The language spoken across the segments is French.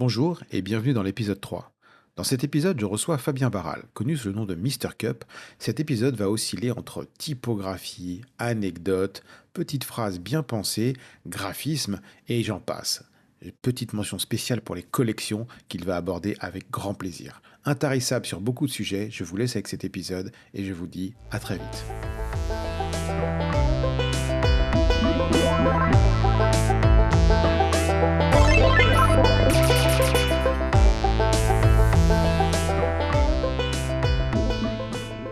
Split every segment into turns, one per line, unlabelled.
Bonjour et bienvenue dans l'épisode 3. Dans cet épisode, je reçois Fabien Barral, connu sous le nom de Mister Cup. Cet épisode va osciller entre typographie, anecdotes, petites phrases bien pensées, graphisme et j'en passe. Petite mention spéciale pour les collections qu'il va aborder avec grand plaisir. Intarissable sur beaucoup de sujets, je vous laisse avec cet épisode et je vous dis à très vite.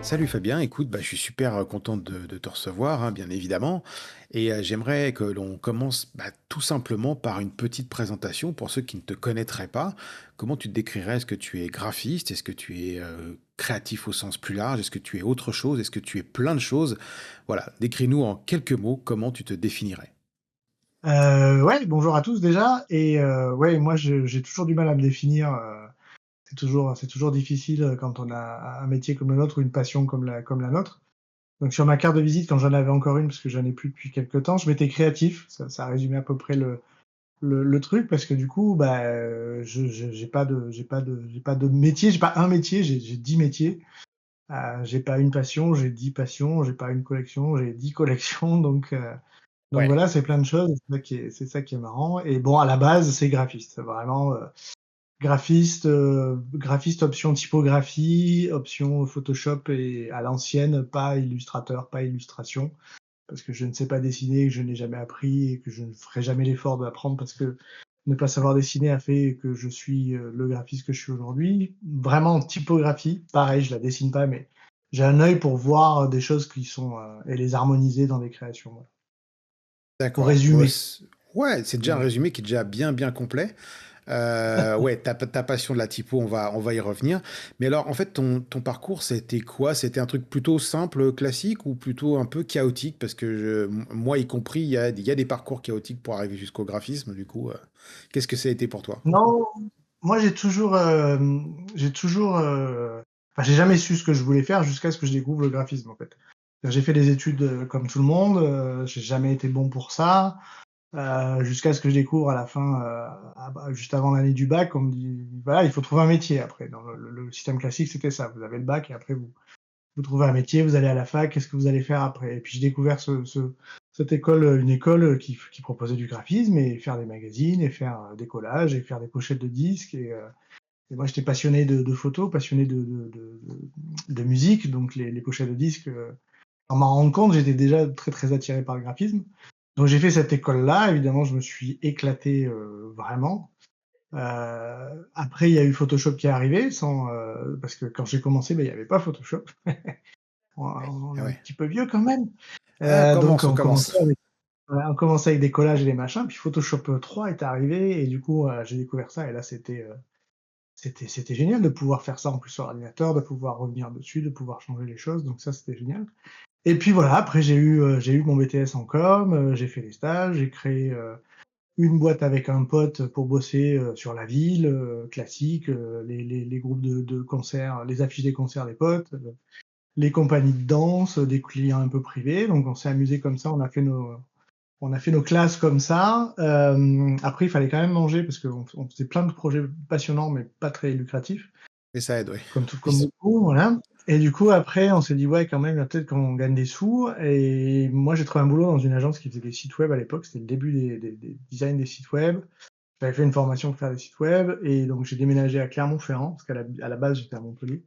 Salut Fabien, écoute, je suis super content de te recevoir, hein, bien évidemment. Et j'aimerais que l'on commence tout simplement par une petite présentation pour ceux qui ne te connaîtraient pas. Comment tu te décrirais? Est-ce que tu es graphiste? Est-ce que tu es créatif au sens plus large? Est-ce que tu es autre chose? Est-ce que tu es plein de choses? Voilà, décris-nous en quelques mots comment tu te définirais.
Ouais, bonjour à tous déjà. Et ouais, moi j'ai toujours du mal à me définir. C'est toujours difficile quand on a un métier comme le nôtre ou une passion comme la nôtre. Donc sur ma carte de visite, quand j'en avais encore une, parce que j'en ai plus depuis quelques temps, je mettais créatif. Ça résumait à peu près le truc, parce que du coup, j'ai pas de métier, j'ai pas un métier, j'ai 10 métiers. J'ai pas une passion, j'ai 10 passions. J'ai pas une collection, j'ai 10 collections. Donc
Ouais.
voilà, c'est plein de choses, c'est ça qui est marrant. Et bon, à la base, c'est graphiste, vraiment graphiste option typographie, option Photoshop et à l'ancienne, pas illustrateur, pas illustration, parce que je ne sais pas dessiner, que je n'ai jamais appris et que je ne ferai jamais l'effort d'apprendre parce que ne pas savoir dessiner a fait que je suis le graphiste que je suis aujourd'hui. Vraiment typographie, pareil, je la dessine pas, mais j'ai un œil pour voir des choses qui sont et les harmoniser dans des créations. Voilà. Pour
D'accord. Bon,
résumer.
ouais, c'est déjà un résumé qui est déjà bien bien complet. Ouais, ta passion de la typo, on va y revenir. Mais alors, en fait, ton parcours, c'était quoi? C'était un truc plutôt simple, classique, ou plutôt un peu chaotique? Parce que moi, y compris, il y a des parcours chaotiques pour arriver jusqu'au graphisme. Du coup, qu'est-ce que ça a été pour toi?
Non, moi enfin, j'ai jamais su ce que je voulais faire jusqu'à ce que je découvre le graphisme en fait. J'ai fait des études comme tout le monde, j'ai jamais été bon pour ça, jusqu'à ce que je découvre à la fin, juste avant l'année du bac, on me dit voilà, il faut trouver un métier après. Dans le système classique, c'était ça. Vous avez le bac et après vous trouvez un métier, vous allez à la fac, qu'est-ce que vous allez faire après? Et puis j'ai découvert cette école, une école qui proposait du graphisme et faire des magazines et faire des collages et faire des pochettes de disques. Et moi j'étais passionné de photos, passionné de musique, donc les pochettes de disques. En m'en rendant compte, j'étais déjà très très attiré par le graphisme. Donc j'ai fait cette école-là, évidemment je me suis éclaté vraiment. Après il y a eu Photoshop qui est arrivé, parce que quand j'ai commencé, il n'y avait pas Photoshop. On est
Ah
un
ouais.
petit peu vieux quand même.
Ah,
Donc
on
on commençait
commence.
avec, voilà, on commençait avec des collages et des machins, puis Photoshop 3 est arrivé et du coup j'ai découvert ça et là c'était génial de pouvoir faire ça en plus sur ordinateur, de pouvoir revenir dessus, de pouvoir changer les choses, donc ça c'était génial. Et puis voilà, après j'ai eu mon BTS en com, j'ai fait les stages, j'ai créé une boîte avec un pote pour bosser sur la ville, classique, les groupes de concerts, les affiches des concerts des potes, les compagnies de danse, des clients un peu privés. Donc on s'est amusé comme ça, on a fait nos classes comme ça. Après, il fallait quand même manger parce qu'on faisait plein de projets passionnants mais pas très lucratifs,
Et ça aide, oui.
comme beaucoup, voilà. Et du coup, après, on s'est dit, ouais, quand même, il y a peut-être qu'on gagne des sous. Et moi, j'ai trouvé un boulot dans une agence qui faisait des sites web à l'époque. C'était le début des designs des sites web. J'avais fait une formation pour faire des sites web. Et donc, j'ai déménagé à Clermont-Ferrand, parce à la base, j'étais à Montpellier.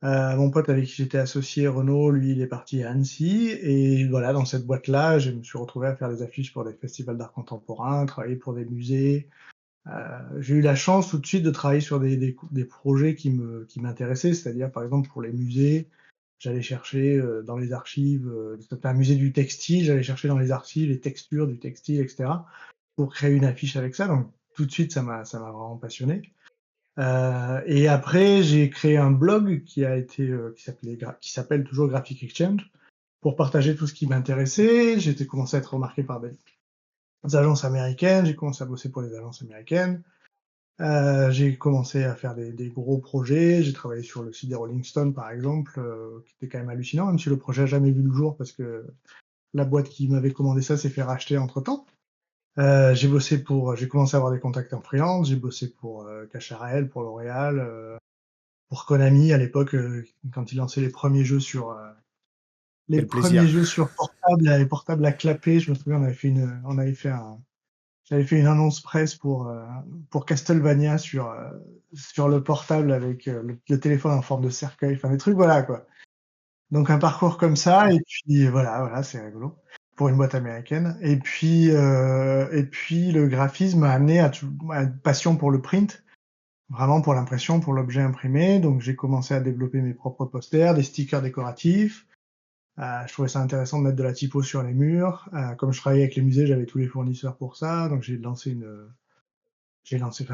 Mon pote avec qui j'étais associé, Renaud, lui, il est parti à Annecy. Et voilà, dans cette boîte-là, je me suis retrouvé à faire des affiches pour des festivals d'art contemporain, travailler pour des musées. J'ai eu la chance tout de suite de travailler sur des projets qui m'intéressaient, c'est-à-dire, par exemple, pour les musées, j'allais chercher dans les archives, c'était un musée du textile, j'allais chercher dans les archives les textures du textile, etc., pour créer une affiche avec ça. Donc, tout de suite, ça m'a vraiment passionné. Et après, j'ai créé un blog qui s'appelle toujours Graphic Exchange pour partager tout ce qui m'intéressait. J'étais commencé à être remarqué par des agences américaines. J'ai commencé à bosser pour les agences américaines. J'ai commencé à faire des gros projets. J'ai travaillé sur le site des Rolling Stones, par exemple, qui était quand même hallucinant, même si le projet a jamais vu le jour parce que la boîte qui m'avait commandé ça s'est fait racheter entre temps. J'ai commencé à avoir des contacts en freelance, j'ai bossé pour Cacharel, pour L'Oréal, pour Konami à l'époque, quand ils lançaient les
Quel
premiers
plaisir.
jeux sur portable, les portables à clapper. Je me souviens, j'avais fait une annonce presse pour Castlevania sur le portable avec le téléphone en forme de cercueil, enfin des trucs, voilà quoi. Donc un parcours comme ça, et puis voilà, c'est rigolo pour une boîte américaine. Et puis le graphisme m'a amené à une passion pour le print, vraiment pour l'impression, pour l'objet imprimé. Donc j'ai commencé à développer mes propres posters, des stickers décoratifs. Je trouvais ça intéressant de mettre de la typo sur les murs. Comme je travaillais avec les musées, j'avais tous les fournisseurs pour ça. Donc enfin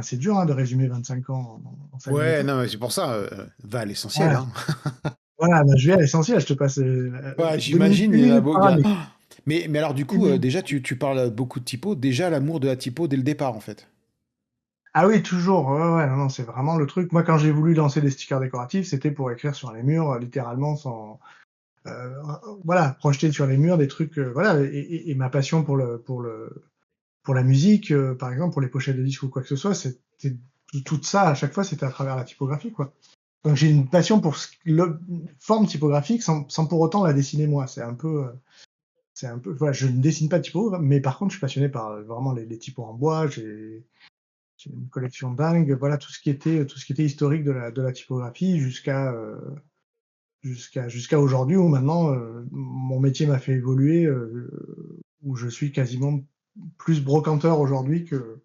c'est dur, hein, de résumer 25 ans en 5
Ouais,
minutes, hein.
non, mais c'est pour ça, va à l'essentiel,
Ouais,
hein.
voilà, bah, je vais à l'essentiel, je te passe
Ouais,
2 minutes,
j'imagine,
1
il y en a
minute
beau.
par année.
Mais alors, du
1
coup,
minute.
déjà, tu parles beaucoup de typo. Déjà, l'amour de la typo dès le départ, en fait.
Ah oui, toujours, ouais, non, non, c'est vraiment le truc. Moi, quand j'ai voulu lancer des stickers décoratifs, c'était pour écrire sur les murs, littéralement, voilà, projeter sur les murs des trucs, voilà. Et ma passion pour la musique, par exemple, pour les pochettes de disques ou quoi que ce soit, c'était tout ça, à chaque fois, c'était à travers la typographie, quoi. Donc j'ai une passion pour le forme typographique sans pour autant la dessiner moi. Voilà, je ne dessine pas de typo, mais par contre, je suis passionné par vraiment les typos en bois. J'ai une collection dingue. Voilà, tout ce qui était historique de la typographie jusqu'à aujourd'hui, où maintenant mon métier m'a fait évoluer, où je suis quasiment plus brocanteur aujourd'hui que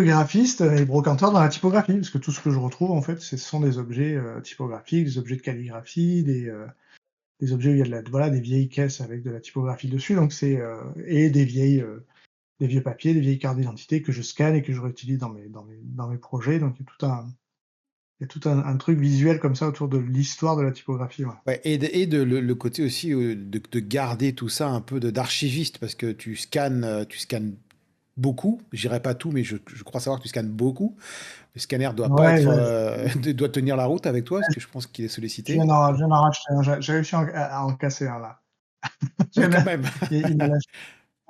graphiste et brocanteur dans la typographie, parce que tout ce que je retrouve en fait, ce sont des objets typographiques, des objets de calligraphie, des objets où il y a voilà, des vieilles caisses avec de la typographie dessus, donc et des vieux papiers, des vieilles cartes d'identité que je scanne et que je réutilise dans mes projets. Donc il y a tout un truc visuel comme ça autour de l'histoire de la typographie. Ouais.
Ouais, le côté aussi de garder tout ça un peu d'archiviste, parce que tu scannes beaucoup. J'irai pas tout, mais je crois savoir que tu scannes beaucoup. Le scanner doit pas
Ouais,
être,
ouais,
doit tenir la route avec toi, parce que je pense qu'il est sollicité.
je viens d'en racheter un. J'ai réussi à en casser un là. Je
Ouais,
viens
quand
de-
même.
il m'a lâché.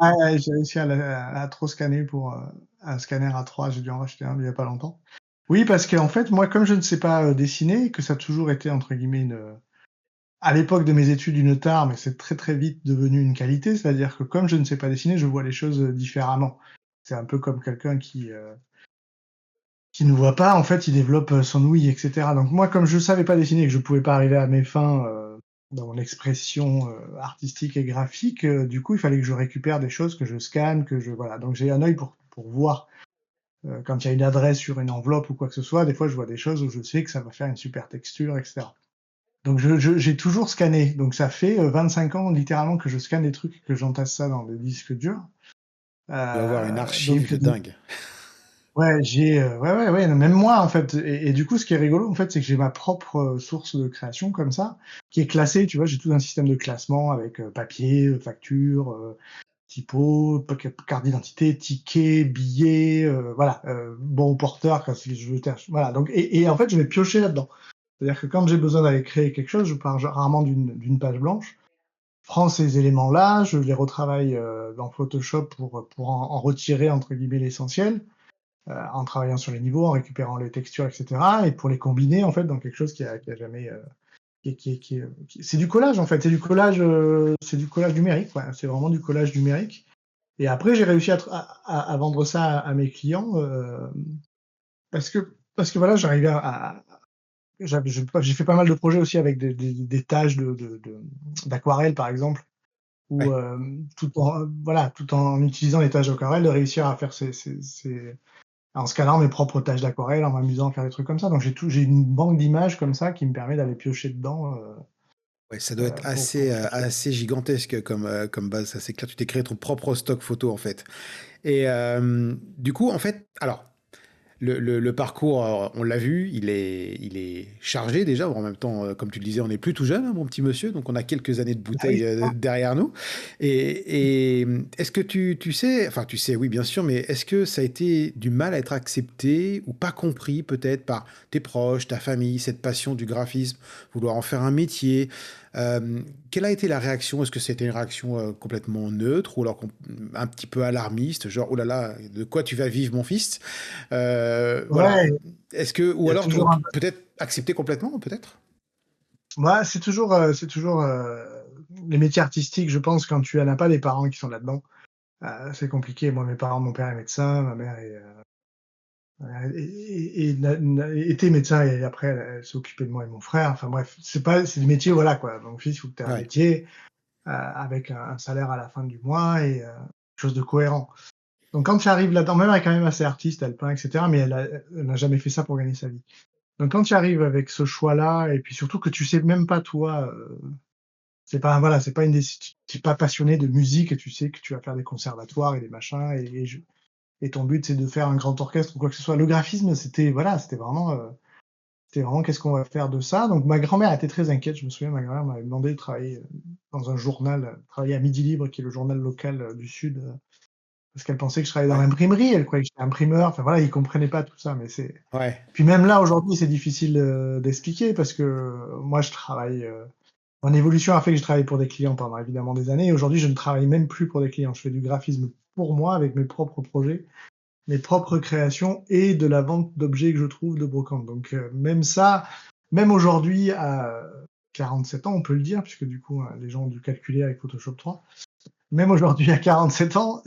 Ouais, ouais, j'ai réussi à trop scanner pour un scanner à 3. J'ai dû en racheter un il y a pas longtemps. Oui, parce qu'en fait, moi, comme je ne sais pas dessiner, que ça a toujours été entre guillemets à l'époque de mes études une tare, mais c'est très très vite devenu une qualité. C'est-à-dire que comme je ne sais pas dessiner, je vois les choses différemment. C'est un peu comme quelqu'un qui ne voit pas, en fait, il développe son ouïe, etc. Donc moi, comme je ne savais pas dessiner et que je ne pouvais pas arriver à mes fins dans mon expression artistique et graphique, du coup, il fallait que je récupère des choses, que je scanne, voilà. Donc j'ai un œil pour voir quand il y a une adresse sur une enveloppe ou quoi que ce soit. Des fois, je vois des choses où je sais que ça va faire une super texture, etc. Donc j'ai toujours scanné. Donc ça fait 25 ans littéralement que je scanne des trucs, que j'entasse ça dans des disques durs.
Tu dois avoir une archive
Donc
de dingue.
ouais, ouais, non, même moi en fait. Et du coup, ce qui est rigolo en fait, c'est que j'ai ma propre source de création comme ça, qui est classée. Tu vois, j'ai tout un système de classement avec papier, facture, typo, carte d'identité, ticket, billet, voilà, bon porteur, si je veux, voilà. Donc et en fait, je vais piocher là-dedans. C'est-à-dire que quand j'ai besoin d'aller créer quelque chose, je pars rarement d'une page blanche. Je prends ces éléments-là, je les retravaille dans Photoshop pour en retirer entre guillemets l'essentiel, en travaillant sur les niveaux, en récupérant les textures, etc. Et pour les combiner en fait dans quelque chose qui a jamais c'est du collage en fait, c'est du collage numérique, ouais. C'est vraiment du collage numérique. Et après j'ai réussi à vendre ça à mes clients parce que voilà, j'arrivais j'ai fait pas mal de projets aussi avec des tâches d'aquarelle par exemple, ou
Ouais.
tout en utilisant les tâches d'aquarelle, de réussir à faire en scannant mes propres tâches d'aquarelle, en m'amusant à faire des trucs comme ça. Donc j'ai une banque d'images comme ça qui me permet d'aller piocher dedans
Ouais, ça doit être
pour chercher.
assez gigantesque comme base. Ça, c'est clair, tu t'es créé ton propre stock photo, en fait. Et du coup, en fait, alors, le parcours, on l'a vu, il est chargé déjà. En même temps, comme tu le disais, on n'est plus tout jeune, hein, mon petit monsieur, donc on a quelques années de
Ah oui,
bouteille
c'est ça.
derrière nous. Et est-ce que tu sais, enfin tu sais, oui bien sûr, mais est-ce que ça a été du mal à être accepté ou pas compris peut-être par tes proches, ta famille, cette passion du graphisme, vouloir en faire un métier? Quelle a été la réaction? Est-ce que c'était une réaction, complètement neutre ou alors un petit peu alarmiste, genre: «Oh là là, de quoi tu vas vivre mon fils?» Voilà.
Ouais,
Est-ce que
il
ou
y a
alors
toujours un
peut-être accepté complètement, peut-être?
ouais, les métiers artistiques, je pense, quand tu en as pas des parents qui sont là-dedans, c'est compliqué. Moi, mon père est médecin, ma mère était médecin et après elle s'est occupée de moi et mon frère. Enfin bref, c'est du métier, voilà quoi. Mon fils, il faut que tu aies un
Ouais,
métier, avec un salaire à la fin du mois et quelque chose de cohérent. Donc quand tu arrives là-dedans, même elle est quand même assez artiste, elle peint et cetera, mais elle n'a jamais fait ça pour gagner sa vie. Donc quand tu arrives avec ce choix-là et puis surtout que tu sais même pas toi, c'est pas voilà, c'est pas une déci tu es pas passionné de musique et tu sais que tu vas faire des conservatoires et des machins et ton but c'est de faire un grand orchestre ou quoi que ce soit. Le graphisme, c'était voilà, c'était vraiment qu'est-ce qu'on va faire de ça? Donc ma grand-mère était très inquiète, je me souviens, ma grand-mère m'avait demandé de travailler, dans un journal, travailler à Midi Libre, qui est le journal local, du sud, parce qu'elle pensait que je travaillais dans
ouais,
l'imprimerie, elle croyait que j'étais imprimeur, enfin voilà, ils comprenaient pas tout ça, mais c'est
ouais.
puis même là, aujourd'hui, c'est difficile, d'expliquer parce que moi je travaille, mon évolution a fait que j'ai travaillé pour des clients pendant évidemment des années et aujourd'hui, je ne travaille même plus pour des clients. Je fais du graphisme pour moi avec mes propres projets, mes propres créations et de la vente d'objets que je trouve de brocante. Donc même ça, même aujourd'hui à 47 ans, on peut le dire, puisque du coup, les gens ont dû calculer avec Photoshop 3. Même aujourd'hui à 47 ans,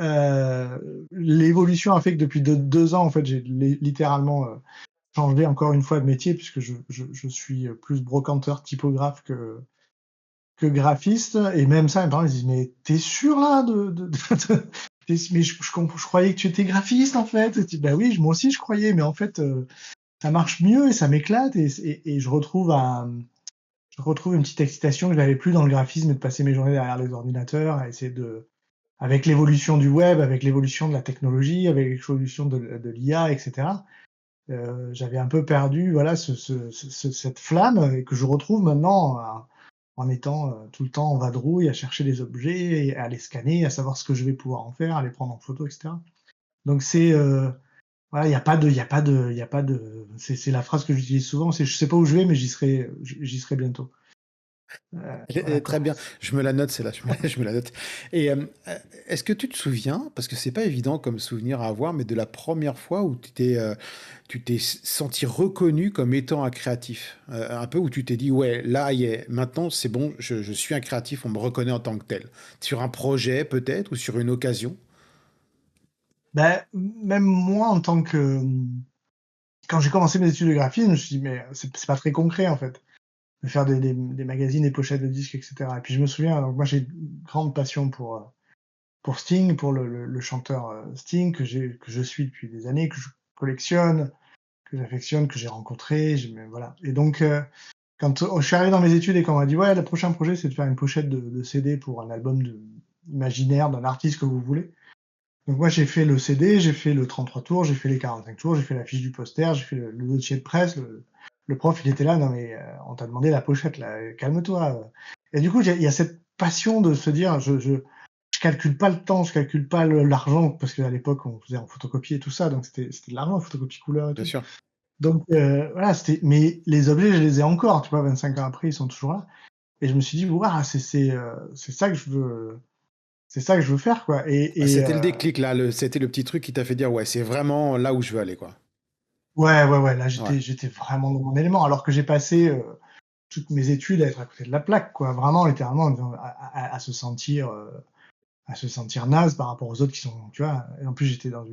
l'évolution a fait que depuis 2 ans, en fait, j'ai littéralement changé encore une fois de métier, puisque je suis plus brocanteur, typographe que graphiste. Et même ça, mes parents ils disent, mais t'es sûr là mais je croyais que tu étais graphiste en fait. Et bah oui, moi aussi je croyais, mais en fait, ça marche mieux et ça m'éclate et je retrouve une petite excitation que je n'avais plus dans le graphisme et de passer mes journées derrière les ordinateurs à essayer avec l'évolution du web, avec l'évolution de la technologie, avec l'évolution de l'IA, etc. J'avais un peu perdu, voilà, cette flamme que je retrouve maintenant en étant tout le temps en vadrouille à chercher des objets, et à les scanner, à savoir ce que je vais pouvoir en faire, à les prendre en photo, etc. Donc voilà, il y a pas de, il y a pas de, c'est la phrase que j'utilise souvent, c'est je sais pas où je vais, mais j'y serai bientôt. Voilà
Très
quoi.
bien, je me la note, c'est là, je me la note. Et est-ce que tu te souviens, parce que c'est pas évident comme souvenir à avoir, mais de la première fois où tu t'es senti reconnu comme étant un créatif, un peu où tu t'es dit, ouais, là, maintenant c'est bon, je suis un créatif, on me reconnaît en tant que tel. Sur un projet peut-être, ou sur une occasion?
Ben, même moi, quand j'ai commencé mes études de graphisme, je me suis dit, mais c'est pas très concret en fait, de faire des magazines, des pochettes de disques, etc. Et puis je me souviens, donc moi j'ai une grande passion pour Sting, pour le chanteur Sting, que je suis depuis des années, que je collectionne, que j'affectionne, que j'ai rencontré, voilà. Et donc, quand je suis arrivé dans mes études et qu'on m'a dit, ouais, le prochain projet, c'est de faire une pochette de CD pour un album imaginaire d'un artiste que vous voulez. Donc moi, j'ai fait le CD, j'ai fait le 33 tours, j'ai fait les 45 tours, j'ai fait la fiche du poster, j'ai fait le dossier de presse. Le prof, il était là, non mais on t'a demandé la pochette, là, calme-toi. Et du coup, il y a cette passion de se dire, je calcule pas le temps, je calcule pas l'argent, parce qu'à l'époque, on faisait en photocopie et tout ça, donc c'était de l'argent, photocopie couleur et
Bien
tout.
sûr.
Donc voilà, mais les objets, je les ai encore, tu vois, 25 ans après, ils sont toujours là. Et je me suis dit, waouh, c'est ça que je veux, c'est ça que je veux faire, quoi.
Ah, c'était le déclic là, c'était le petit truc qui t'a fait dire, ouais, c'est vraiment là où je veux aller, quoi.
Ouais, ouais, ouais, là,
Ouais,
j'étais vraiment dans mon élément, alors que j'ai passé toutes mes études à être à côté de la plaque, quoi. Vraiment, littéralement, à se sentir naze par rapport aux autres qui sont, tu vois. Et en plus, j'étais dans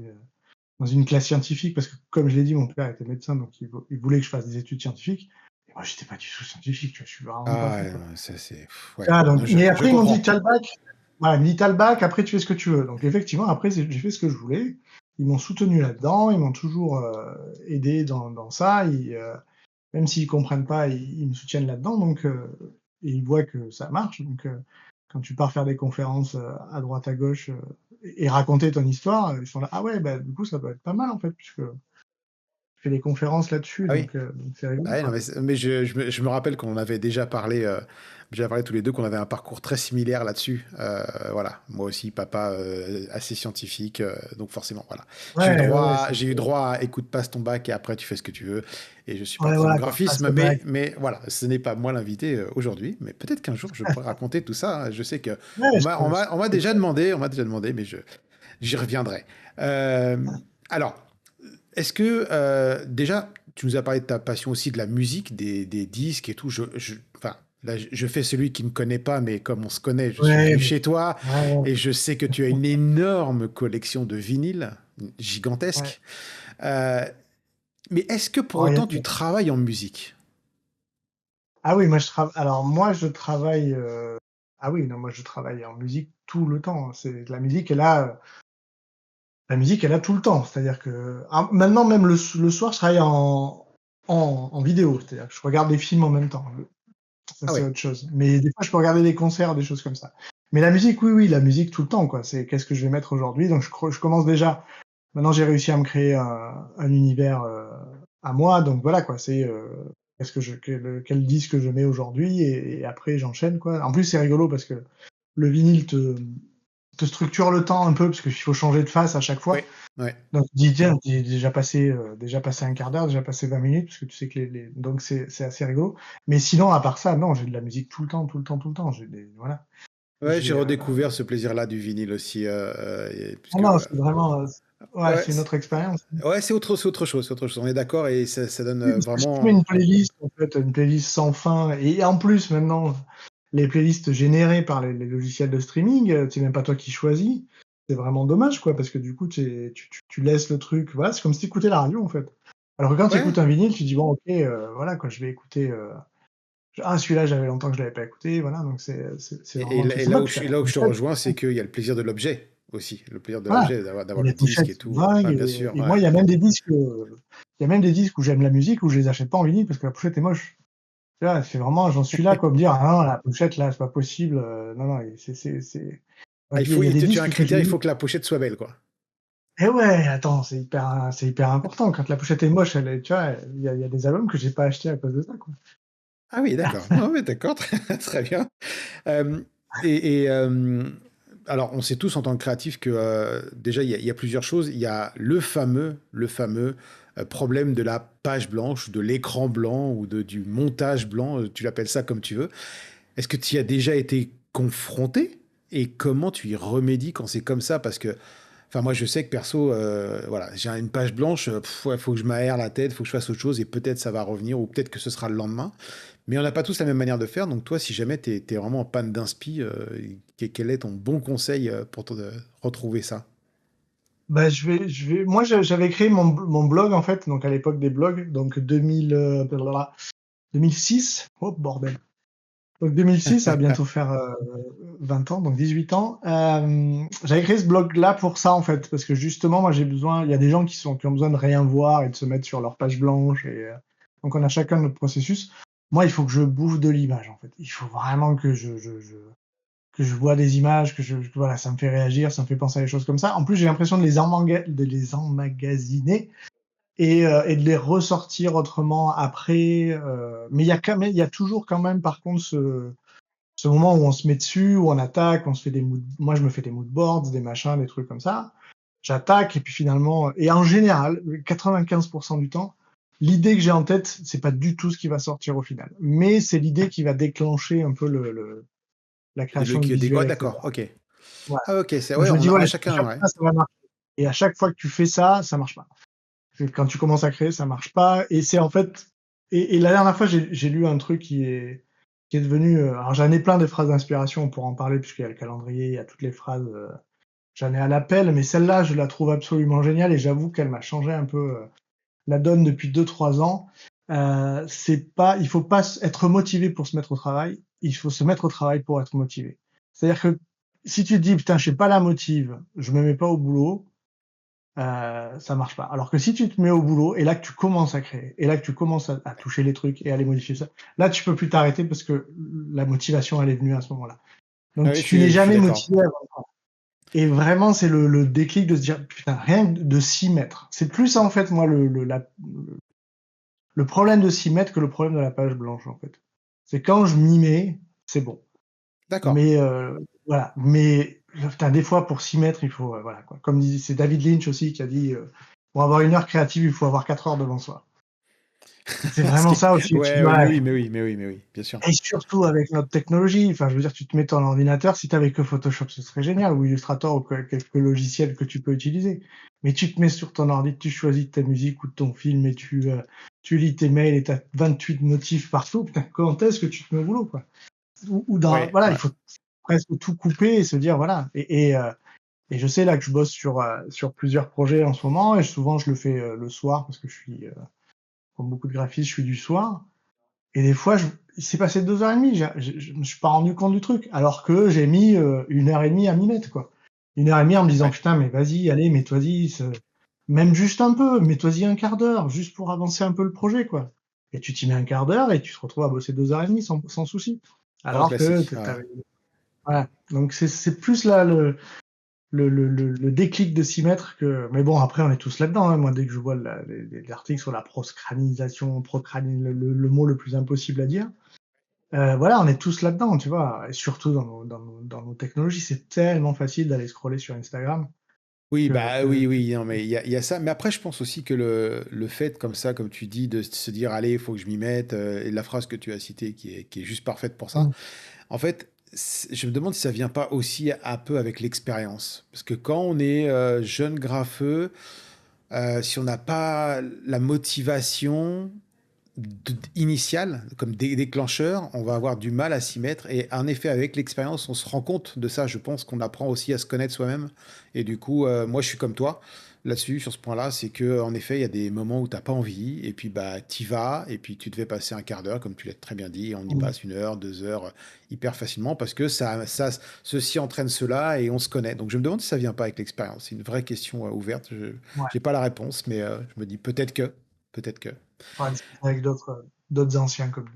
une classe scientifique, parce que, comme je l'ai dit, mon père était médecin, donc il voulait que je fasse des études scientifiques. Et moi, j'étais pas du tout scientifique, tu vois, je suis vraiment pas
ah
fait,
ouais,
quoi.
non, ça c'est,
Tu
ouais,
vois,
non,
donc, mais
je
après, ils m'ont dit,
comprends.
t'as le bac. Voilà, ils m'ont dit, t'as le bac, après, tu fais ce que tu veux. Donc, effectivement, après, j'ai fait ce que je voulais. Ils m'ont soutenu là-dedans, ils m'ont toujours aidé dans ça. Même s'ils comprennent pas, ils me soutiennent là-dedans, donc et ils voient que ça marche. Donc quand tu pars faire des conférences à droite à gauche et raconter ton histoire, ils sont là, ah ouais, bah du coup ça peut être pas mal en fait, puisque je fais des conférences là-dessus,
Ah oui.
donc c'est rigolo,
Ah ouais, non,
quoi.
mais je me rappelle qu'on avait déjà parlé tous les deux qu'on avait un parcours très similaire là-dessus. Voilà, moi aussi, papa assez scientifique, donc forcément, voilà.
Ouais, ouais, ouais, c'est
J'ai eu droit à écoute, passe ton bac et après tu fais ce que tu veux. Et je suis
ouais,
parti dans le
voilà, quoi, passe
graphisme,
le bac.
mais voilà, ce n'est pas moi l'invité aujourd'hui. Mais peut-être qu'un jour je pourrais raconter tout ça, hein. Je sais que
Ouais,
on m'a déjà demandé, mais j'y reviendrai. Euh, alors. Est-ce que déjà, tu nous as parlé de ta passion aussi de la musique, des disques et tout. Enfin, là, je fais celui qui ne connaît pas, mais comme on se connaît, je suis
ouais,
venu
mais
chez toi
ouais, ouais,
et je sais que tu as une énorme collection de vinyles,
ouais.
gigantesque. Euh, mais est-ce que pour
Bon,
autant tu travailles en musique?
ah oui, moi je travaille, ah oui, non, moi je travaille en musique tout le temps. C'est la musique est là, la musique est là tout le temps. C'est-à-dire que maintenant même le soir, je travaille en vidéo. C'est-à-dire que je regarde des films en même temps. Ça
Ah
c'est
ouais,
autre chose. Mais des fois, je peux regarder des concerts, des choses comme ça. Mais la musique, oui, oui, la musique tout le temps, quoi. C'est qu'est-ce que je vais mettre aujourd'hui. Donc je commence déjà. Maintenant, j'ai réussi à me créer un univers à moi. Donc voilà, quoi. C'est qu'est-ce que quel disque je mets aujourd'hui et après j'enchaîne, quoi. En plus, c'est rigolo parce que le vinyle te structure le temps un peu parce qu'il faut changer de face à chaque fois.
ouais, ouais.
Donc tu dis tiens, j'ai déjà passé un quart d'heure, déjà passé 20 minutes parce que tu sais que donc c'est assez rigolo. Mais sinon, à part ça, non, j'ai de la musique tout le temps, tout le temps, tout le temps. Voilà.
Ouais, j'ai
J'ai
redécouvert ce plaisir-là du vinyle aussi,
non,
puisque
non, c'est vraiment, ouais,
ouais,
c'est une autre expérience.
ouais, c'est autre chose. On est d'accord et ça donne
Oui, parce que je fais
vraiment.
une playlist, en fait, une playlist sans fin. Et en plus, maintenant, les playlists générées par les logiciels de streaming, c'est même pas toi qui choisis. C'est vraiment dommage, quoi, parce que du coup, tu laisses le truc. Voilà, c'est comme si tu écoutais la radio, en fait. Alors que quand tu
Ouais.
écoutes un vinyle, tu dis, bon, ok, voilà, quoi, je vais écouter. Ah, celui-là, j'avais longtemps que je l'avais pas écouté. Voilà, donc c'est vraiment un truc sympa. Puis t'as la
Là où je te
pochette.
rejoins, c'est qu'il y a le plaisir de l'objet aussi. Le plaisir de
Voilà.
l'objet,
Et
d'avoir
les
le disque
pochettes
et
sont
tout.
dingues.
Ouais, bien sûr,
Et
ouais.
moi, il y a même des disques où j'aime la musique où je les achète pas en vinyle parce que la pochette est moche. Tu vois, c'est vraiment, j'en suis là, quoi, me dire, ah non, la pochette, là, c'est pas possible. Non, non,
Ah,
il y a des
tu as un
disques que j'ai
critère, il
mis.
faut que la pochette soit belle, quoi.
Eh ouais, attends, c'est hyper important. Quand la pochette est moche, tu vois, il y a des albums que j'ai pas achetés à cause de ça, quoi.
Ah oui, d'accord. Non, mais d'accord, très bien. Euh, et et, euh, alors, on sait tous en tant que créatif que déjà, il y a plusieurs choses. Il y a le fameux problème de la page blanche, de l'écran blanc ou du montage blanc, tu l'appelles ça comme tu veux. Est-ce que tu y as déjà été confronté et comment tu y remédies quand c'est comme ça? Parce que, enfin, moi, je sais que perso, voilà, j'ai une page blanche, ouais, faut que je m'aère la tête, faut que je fasse autre chose et peut-être ça va revenir ou peut-être que ce sera le lendemain. Mais on n'a pas tous la même manière de faire. Donc, toi, si jamais tu es vraiment en panne d'inspi, quel est ton bon conseil pour retrouver ça?
Bah, moi, j'avais créé mon blog, en fait, donc à l'époque des blogs, donc 2006. Oh, bordel. Donc 2006, ça va bientôt faire 20 ans, donc 18 ans. J'avais créé ce blog-là pour ça, en fait, parce que justement, moi, j'ai besoin, il y a des gens qui ont besoin de rien voir et de se mettre sur leur page blanche. Donc, on a chacun notre processus. Moi, il faut que je bouffe de l'image, en fait. Il faut vraiment que que je vois des images, voilà, ça me fait réagir, ça me fait penser à des choses comme ça. En plus, j'ai l'impression de les emmagasiner et de les ressortir autrement après. Mais il y a toujours quand même, par contre, ce moment où on se met dessus, où on attaque, on se fait moi je me fais des mood boards, des machins, des trucs comme ça. J'attaque et puis finalement, et en général, 95% du temps, l'idée que j'ai en tête, c'est pas du tout ce qui va sortir au final. Mais c'est l'idée qui va déclencher un peu la création du
Ouais,
visuel,
d'accord,
etc.
ok.
Voilà.
Ah, ok,
Donc
ouais,
je me dis,
on a
ouais, si tu fais
chacun, ouais.
ça, ça va marcher. Et à chaque fois que tu fais ça, ça marche pas. Quand tu commences à créer, ça marche pas. Et c'est en fait, et la dernière fois, j'ai lu un truc qui est devenu, alors j'en ai plein de phrases d'inspiration pour en parler, puisqu'il y a le calendrier, il y a toutes les phrases, j'en ai à l'appel, mais celle-là, je la trouve absolument géniale et j'avoue qu'elle m'a changé un peu la donne depuis 2, 3 ans. Il faut pas être motivé pour se mettre au travail, il faut se mettre au travail pour être motivé. C'est-à-dire que si tu te dis, putain, je sais pas la motive, je me mets pas au boulot, ça marche pas. Alors que si tu te mets au boulot et là que tu commences à créer, et là que tu commences à toucher les trucs et à les modifier ça, là tu peux plus t'arrêter parce que la motivation elle est venue à ce moment-là.
Ah
Donc
oui,
tu n'es
je suis
jamais
d'accord.
motivé avant. Et vraiment, c'est le déclic de se dire, putain, rien que de s'y mettre. C'est plus ça, en fait, moi, le problème de s'y mettre que le problème de la page blanche, en fait. C'est quand je m'y mets, c'est bon.
D'accord.
Mais voilà. Mais putain, des fois, pour s'y mettre, il faut, voilà, quoi. Comme dit, c'est David Lynch aussi qui a dit, pour avoir une heure créative, il faut avoir 4 heures devant soi. C'est
Ce
vraiment
qui
ça aussi. Tu
ouais,
dis,
ouais, mais
ouais.
oui, mais oui, mais oui, mais oui, bien sûr.
Et surtout avec notre technologie, enfin, je veux dire, tu te mets ton ordinateur, si t'avais que Photoshop, ce serait génial, ou Illustrator, ou quelques logiciels que tu peux utiliser. Mais tu te mets sur ton ordi, tu choisis ta musique ou ton film, et tu lis tes mails, et t'as 28 notifs partout. Putain, quand est-ce que tu te mets au boulot, quoi? Ou dans,
Ouais,
voilà, il
ouais.
faut presque tout couper et se dire, voilà. Et je sais là que je bosse sur plusieurs projets en ce moment, et souvent je le fais le soir, parce que je suis, comme beaucoup de graphistes, je suis du soir. Et des fois, il s'est passé 2 heures et demie, je me suis pas rendu compte du truc, alors que j'ai mis 1 heure et demie à m'y mettre, quoi. 1 heure et demie en me disant,
Ouais.
putain, mais vas-y, allez, mets-toi-y, même juste un peu, mets-toi-y un quart d'heure, juste pour avancer un peu le projet, quoi. Et tu t'y mets un quart d'heure et tu te retrouves à bosser 2 heures et demie sans souci.
Grand
Alors que
classique, ouais.
voilà. Donc c'est plus là le déclic de s'y mettre que. Mais bon, après, on est tous là-dedans, hein. Moi, dès que je vois les articles sur la proscranisation, le mot le plus impossible à dire, voilà, on est tous là-dedans, tu vois. Et surtout dans nos technologies, c'est tellement facile d'aller scroller sur Instagram
Oui,
que,
bah
que,
oui,
que-
oui, non, mais il y a ça. Mais après, je pense aussi que le fait, comme ça, comme tu dis, de se dire, allez, il faut que je m'y mette, et la phrase que tu as citée qui est juste parfaite pour ça,
Mm.
en fait, je me demande si ça vient pas aussi un peu avec l'expérience. Parce que quand on est jeune graffeux, si on n'a pas la motivation initiale, comme déclencheur, on va avoir du mal à s'y mettre. Et en effet, avec l'expérience, on se rend compte de ça. Je pense qu'on apprend aussi à se connaître soi-même. Et du coup, moi, je suis comme toi là-dessus, sur ce point-là. C'est que, en effet, il y a des moments où t'as pas envie. Et puis, bah, t'y vas. Et puis, tu devais passer un quart d'heure, comme tu l'as très bien dit. On y
Mm.
passe 1 heure, 2 heures, hyper facilement. Parce que ceci entraîne cela et on se connaît. Donc, je me demande si ça vient pas avec l'expérience. C'est une vraie question ouverte. Je
Ouais,
n'ai pas la réponse, mais je me dis peut-être que. Peut-être que.
faudra discuter avec d'autres anciens comme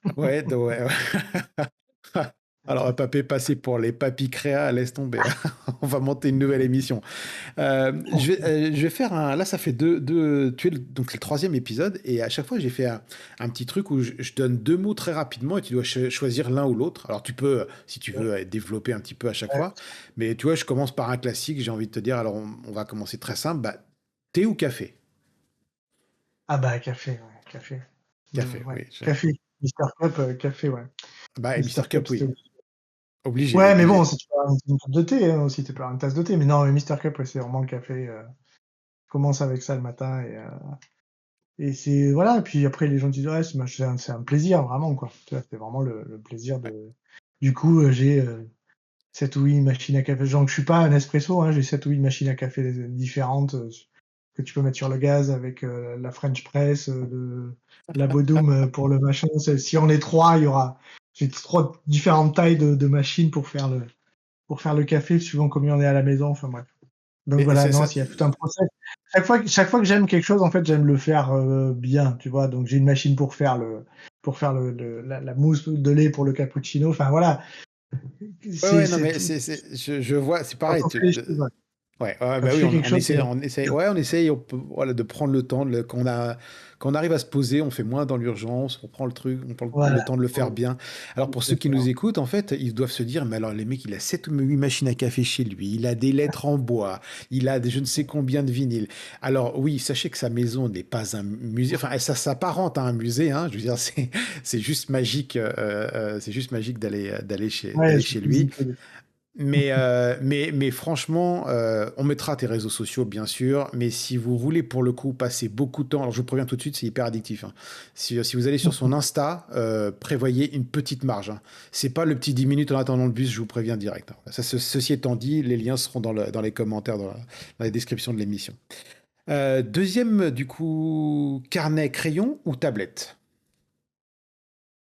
nous.
Ouais, ouais, ouais. Alors, on va pas passer pour les papis créa, laisse tomber. On va monter une nouvelle émission. Je vais faire un. Là, ça fait donc, c'est le troisième épisode. Et à chaque fois, j'ai fait un petit truc où je donne 2 mots très rapidement et tu dois choisir l'un ou l'autre. Alors, tu peux, si tu veux, développer un petit peu à chaque
Ouais.
fois. Mais tu vois, je commence par un classique. J'ai envie de te dire. Alors, on va commencer très simple. Bah, thé ou café?
Ah bah café, ouais, café.
Café,
Ouais,
oui.
café. Mister Cup, café, ouais.
Bah, et
Mister
Mister
Cup,
Cup,
c'était.
oui. Obligé,
Ouais, mais bon,
obligé.
si tu peux avoir une coupe de thé hein, aussi, tu peux avoir une tasse de thé. Mais non, mais Mister Cup, ouais, c'est vraiment le café. Je commence avec ça le matin et c'est voilà. Et puis après, les gens disent ouais, c'est un plaisir vraiment quoi. Tu vois, c'est vraiment le plaisir
Ouais.
de. Du coup, j'ai 7 ou 8 machines à café. Genre, je suis pas un espresso, hein, j'ai 7 ou 8 machines à café différentes que tu peux mettre sur le gaz avec la French press, la Bodum pour le machin. Si on est trois, il y aura j'ai 3 différentes tailles de machines pour faire le café, suivant combien on est à la maison. Enfin bref. Donc
Et
voilà,
c'est
non,
ça.
s'il y a tout un process. Chaque fois que j'aime quelque chose, en fait, j'aime le faire bien, tu vois. Donc j'ai une machine pour faire la mousse de lait pour le cappuccino. Enfin voilà,
Ouais,
c'est
ouais, non,
c'est
mais
tout.
je vois, c'est
Quand
pareil.
on fait les choses, ouais.
Ouais, ouais,
Quand
bah
tu
oui,
fais
on,
quelque
on
chose, c'est
essaie, on essaie, ouais, on essaye, voilà, de prendre le temps, quand on arrive à se poser, on fait moins dans l'urgence, on prend le truc, on prend le
voilà.
temps de le faire bien. Alors pour ceux qui nous
Exactement.
écoutent, en fait, ils doivent se dire, mais alors les mecs, il a 7 ou 8 machines à café chez lui, il a des lettres en bois, il a je ne sais combien de vinyles. Alors oui, sachez que sa maison n'est pas un musée, enfin ça s'apparente à un musée, hein, je veux dire, c'est juste magique, c'est juste magique d'aller chez,
Ouais,
d'aller
je
chez
peux
lui.
visiter des fois.
Mais franchement, on mettra tes réseaux sociaux, bien sûr. Mais si vous voulez, pour le coup, passer beaucoup de temps, alors je vous préviens tout de suite, c'est hyper addictif, hein. Si vous allez sur son Insta, prévoyez une petite marge, hein. C'est pas le petit 10 minutes en attendant le bus, je vous préviens direct, hein. Ceci étant dit, les liens seront dans les commentaires, dans la description de l'émission. Deuxième, du coup, carnet, crayon ou tablette?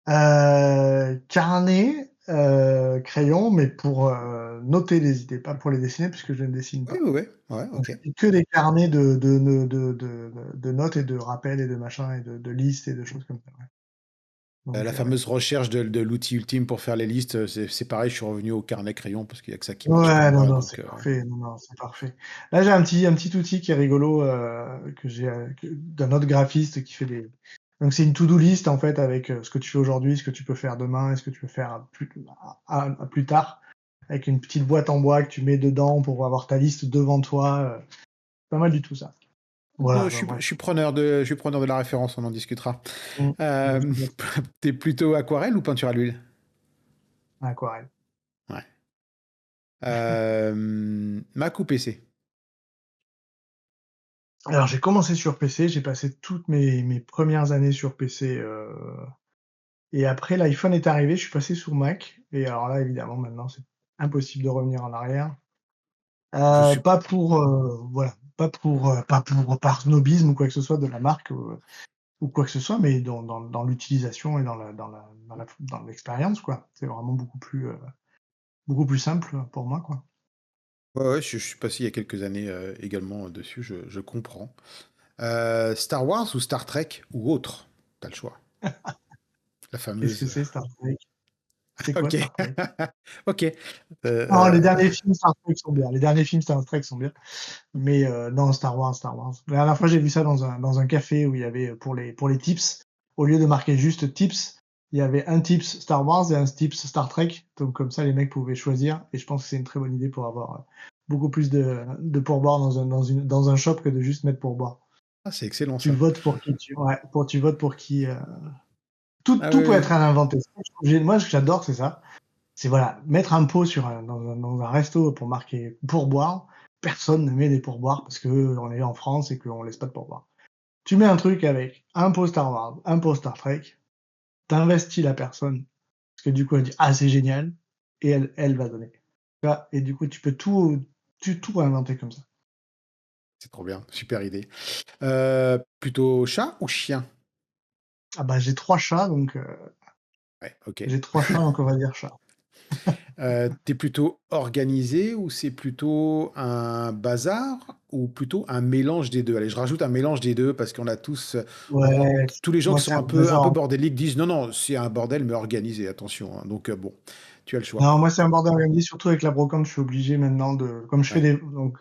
Carnet, crayon, mais pour noter les idées, pas pour les dessiner, puisque je ne dessine
Oui,
pas.
oui, oui. Ouais,
Donc,
ok.
je fais que des carnets de notes et de rappels et de machins et de listes et de choses comme ça. Ouais. Donc,
La fameuse recherche de l'outil ultime pour faire les listes, c'est pareil, je suis revenu au carnet crayon parce qu'il y a que ça qui marche pour
ouais, non,
moi,
non,
donc
c'est parfait. Non, non, c'est parfait. Là, j'ai un petit outil qui est rigolo que j'ai d'un autre graphiste qui fait des. Donc, c'est une to-do list en fait avec ce que tu fais aujourd'hui, ce que tu peux faire demain et ce que tu peux faire à plus tard, avec une petite boîte en bois que tu mets dedans pour avoir ta liste devant toi. Pas mal du tout ça. Voilà,
je
bah,
suis je
bref.
suis preneur de la référence, on en discutera.
Bah,
Hem, tu plutôt aquarelle ou peinture à l'huile?
aquarelle.
Ouais. Mac ou PC?
Alors, j'ai commencé sur PC, j'ai passé toutes mes premières années sur PC, et après l'iPhone est arrivé, je suis passé sur Mac et alors là, évidemment, maintenant, c'est impossible de revenir en arrière.
Je suis
Pas pour, voilà, pas pour par snobisme ou quoi que ce soit de la marque, ou quoi que ce soit, mais dans l'utilisation et dans l'expérience, quoi. C'est vraiment beaucoup plus simple pour moi, quoi.
Ouais, ouais, je suis passé il y a quelques années, également dessus, je comprends. Star Wars ou Star Trek ou autre? T'as le choix. La
Qu'est-ce que
fameuse,
c'est Star Trek? C'est quoi
OK.
Star Trek?
OK.
Non, les derniers films Star Trek sont bien. Les derniers films Star Trek sont bien. Mais non, Star Wars, Star Wars. La dernière fois, j'ai vu ça dans un café où il y avait pour les tips, au lieu de marquer juste tips, il y avait un tips Star Wars et un tips Star Trek. Donc comme ça, les mecs pouvaient choisir. Et je pense que c'est une très bonne idée pour avoir beaucoup plus de pourboire dans un shop que de juste mettre pourboire.
Ah, c'est excellent
Tu
ça.
votes pour qui tu votes pour qui. Tout,
Ah
tout
oui,
peut
oui.
être inventé. Moi, ce que j'adore, c'est ça. C'est voilà, mettre un pot dans un resto pour marquer pourboire. Personne ne met des pourboires parce que on est en France et qu'on laisse pas de pourboire. Tu mets un truc avec un pot Star Wars, un pot Star Trek, t'investis la personne parce que du coup elle dit ah c'est génial et elle va donner. Tu vois. Et du coup tu peux tout inventer comme ça.
C'est trop bien, super idée. Plutôt chat ou chien?
Ah bah j'ai 3 chats
Ouais, OK.
donc on va dire chat.
Tu plutôt organisé ou c'est plutôt un bazar ou plutôt un mélange des 2? Allez, je rajoute un mélange des 2 parce qu'on a tous,
Ouais,
tous les gens
moi
qui
c'est
sont
un
un peu
bazar.
bordéliques disent: «Non, non, c'est un bordel mais organisé, attention, hein». Donc bon, tu as le choix.
Non, moi c'est un bordel organisé, surtout avec la brocante, je suis obligé maintenant comme je fais
Ouais.
des donc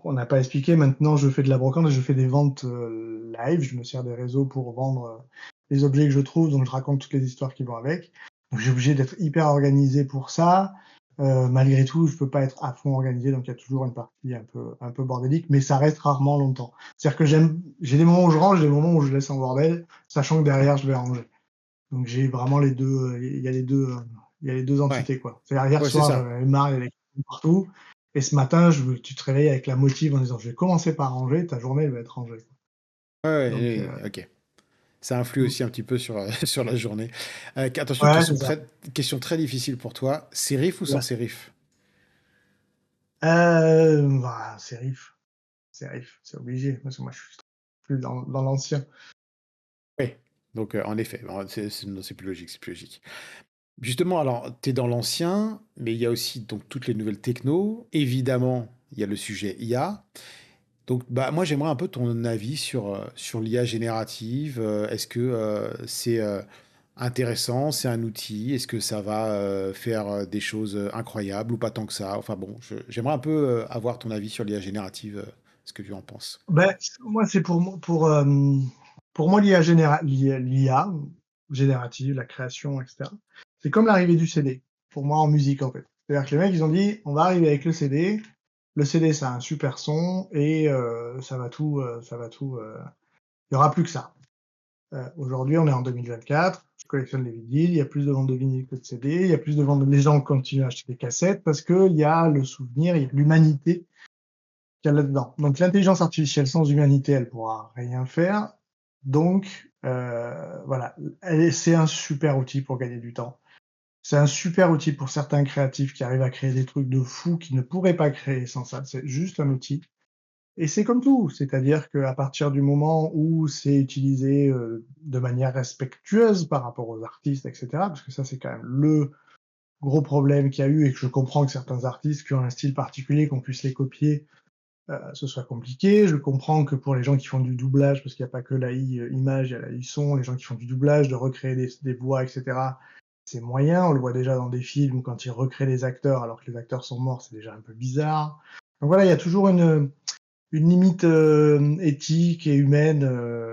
on n'a pas expliqué, maintenant je fais de la brocante et je fais des ventes live. Je me sers des réseaux pour vendre les objets que je trouve, donc je raconte toutes les histoires qui vont avec. Donc j'ai obligé d'être hyper organisé pour ça. Malgré tout, je peux pas être à fond organisé, donc il y a toujours une partie un peu bordélique, mais ça reste rarement longtemps. C'est-à-dire que j'ai des moments où je range, des moments où je laisse en bordel, sachant que derrière je vais ranger. Donc j'ai vraiment les deux, il y a les deux
Ouais,
entités quoi. C'est-à-dire hier
ouais, c'est
soir
ça.
j'avais marre, il y avait partout, et ce matin tu te réveilles avec la motive en disant je vais commencer par ranger, ta journée elle va être rangée.
Ouais,
Donc
ouais, OK. Ça influe aussi un petit peu sur, sur la journée. Attention,
ouais c'est ça.
question très difficile pour toi. Sérif ou sans
Ouais.
sérif?
Bah, c'est obligé parce que moi je suis plus dans l'ancien.
Oui. Donc en effet, bon, non, c'est plus logique, c'est plus logique. Justement, alors, tu es dans l'ancien, mais il y a aussi donc toutes les nouvelles techno. Évidemment, il y a le sujet IA. Donc, bah, moi, j'aimerais un peu ton avis sur l'IA générative. Est-ce que c'est intéressant, c'est un outil? Est-ce que ça va faire des choses incroyables ou pas tant que ça? Enfin bon, j'aimerais un peu avoir ton avis sur l'IA générative, ce que tu en penses.
Ben, moi c'est pour moi l'IA générative, la création, etc. C'est comme l'arrivée du CD, pour moi en musique en fait. C'est-à-dire que les mecs ils ont dit on va arriver avec le CD. Le CD, ça a un super son et il y aura plus que ça. Aujourd'hui, on est en 2024. Je collectionne les vinyles. Il y a plus de ventes de vinyles que de CD. Il y a plus de ventes. Les gens continuent à acheter des cassettes parce que il y a le souvenir, il y a l'humanité qu'il y a là-dedans. Donc l'intelligence artificielle sans humanité, elle pourra rien faire. Donc voilà, c'est un super outil pour gagner du temps. C'est un super outil pour certains créatifs qui arrivent à créer des trucs de fous qu'ils ne pourraient pas créer sans ça. C'est juste un outil. Et c'est comme tout, c'est-à-dire qu'à partir du moment où c'est utilisé de manière respectueuse par rapport aux artistes, etc., parce que ça c'est quand même le gros problème qu'il y a eu et que je comprends que certains artistes qui ont un style particulier, qu'on puisse les copier, ce soit compliqué. Je comprends que pour les gens qui font du doublage, parce qu'il y a pas que l'AI, image, il y a l'AI son, les gens qui font du doublage, de recréer des voix et cetera, c'est moyen. On le voit déjà dans des films où quand ils recréent les acteurs alors que les acteurs sont morts, c'est déjà un peu bizarre. Donc voilà, il y a toujours une limite, éthique et humaine,